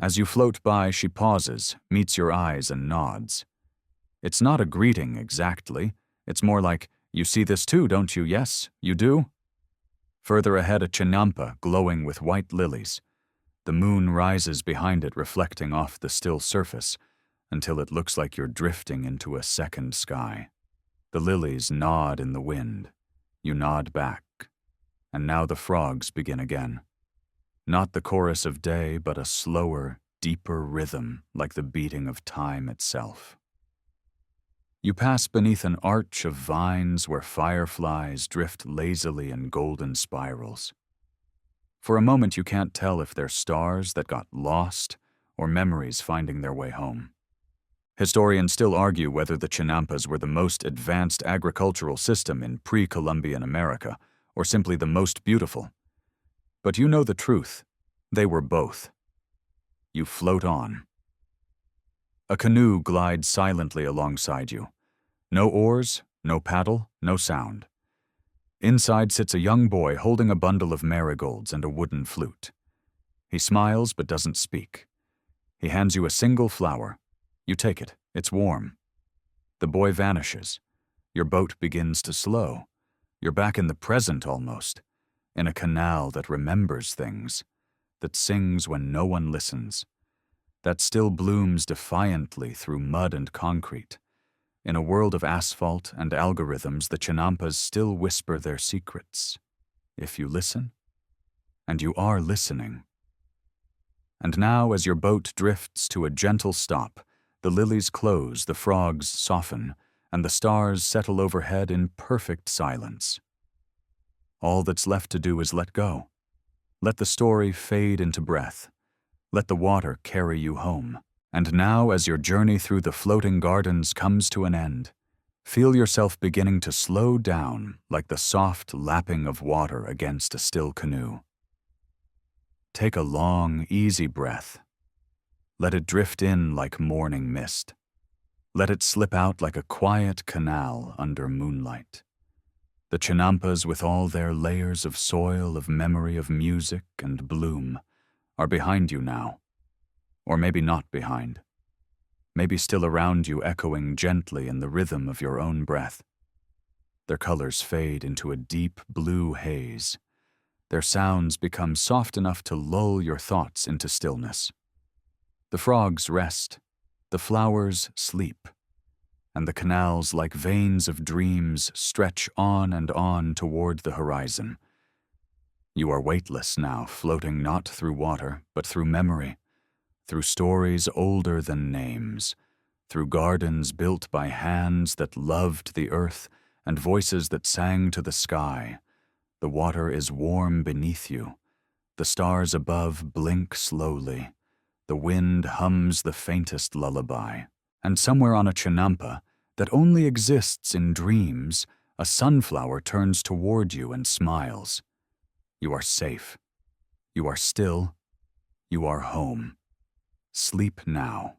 As you float by, she pauses, meets your eyes, and nods. It's not a greeting exactly. It's more like, You see this too, don't you? Yes, you do? Further ahead, a chinampa glowing with white lilies. The moon rises behind it, reflecting off the still surface, until it looks like you're drifting into a second sky. The lilies nod in the wind. You nod back. And now the frogs begin again. Not the chorus of day, but a slower, deeper rhythm, like the beating of time itself. You pass beneath an arch of vines where fireflies drift lazily in golden spirals. For a moment you can't tell if they're stars that got lost or memories finding their way home. Historians still argue whether the Chinampas were the most advanced agricultural system in pre-Columbian America, or simply the most beautiful. But you know the truth. They were both. You float on. A canoe glides silently alongside you. No oars, no paddle, no sound. Inside sits a young boy holding a bundle of marigolds and a wooden flute. He smiles but doesn't speak. He hands you a single flower. You take it. It's warm. The boy vanishes. Your boat begins to slow. You're back in the present almost, in a canal that remembers things, that sings when no one listens, that still blooms defiantly through mud and concrete. In a world of asphalt and algorithms, the Chinampas still whisper their secrets. If you listen, and you are listening. And now, as your boat drifts to a gentle stop, the lilies close, the frogs soften, and the stars settle overhead in perfect silence. All that's left to do is let go. Let the story fade into breath. Let the water carry you home. And now, as your journey through the floating gardens comes to an end, feel yourself beginning to slow down like the soft lapping of water against a still canoe. Take a long, easy breath. Let it drift in like morning mist. Let it slip out like a quiet canal under moonlight. The Chinampas, with all their layers of soil, of memory, of music and bloom, are behind you now. Or maybe not behind. Maybe still around you, echoing gently in the rhythm of your own breath. Their colors fade into a deep blue haze. Their sounds become soft enough to lull your thoughts into stillness. The frogs rest, the flowers sleep, and the canals, like veins of dreams, stretch on and on toward the horizon. You are weightless now, floating not through water, but through memory, through stories older than names, through gardens built by hands that loved the earth and voices that sang to the sky. The water is warm beneath you. The stars above blink slowly. The wind hums the faintest lullaby. And somewhere on a Chinampa that only exists in dreams, a sunflower turns toward you and smiles. You are safe. You are still. You are home. Sleep now.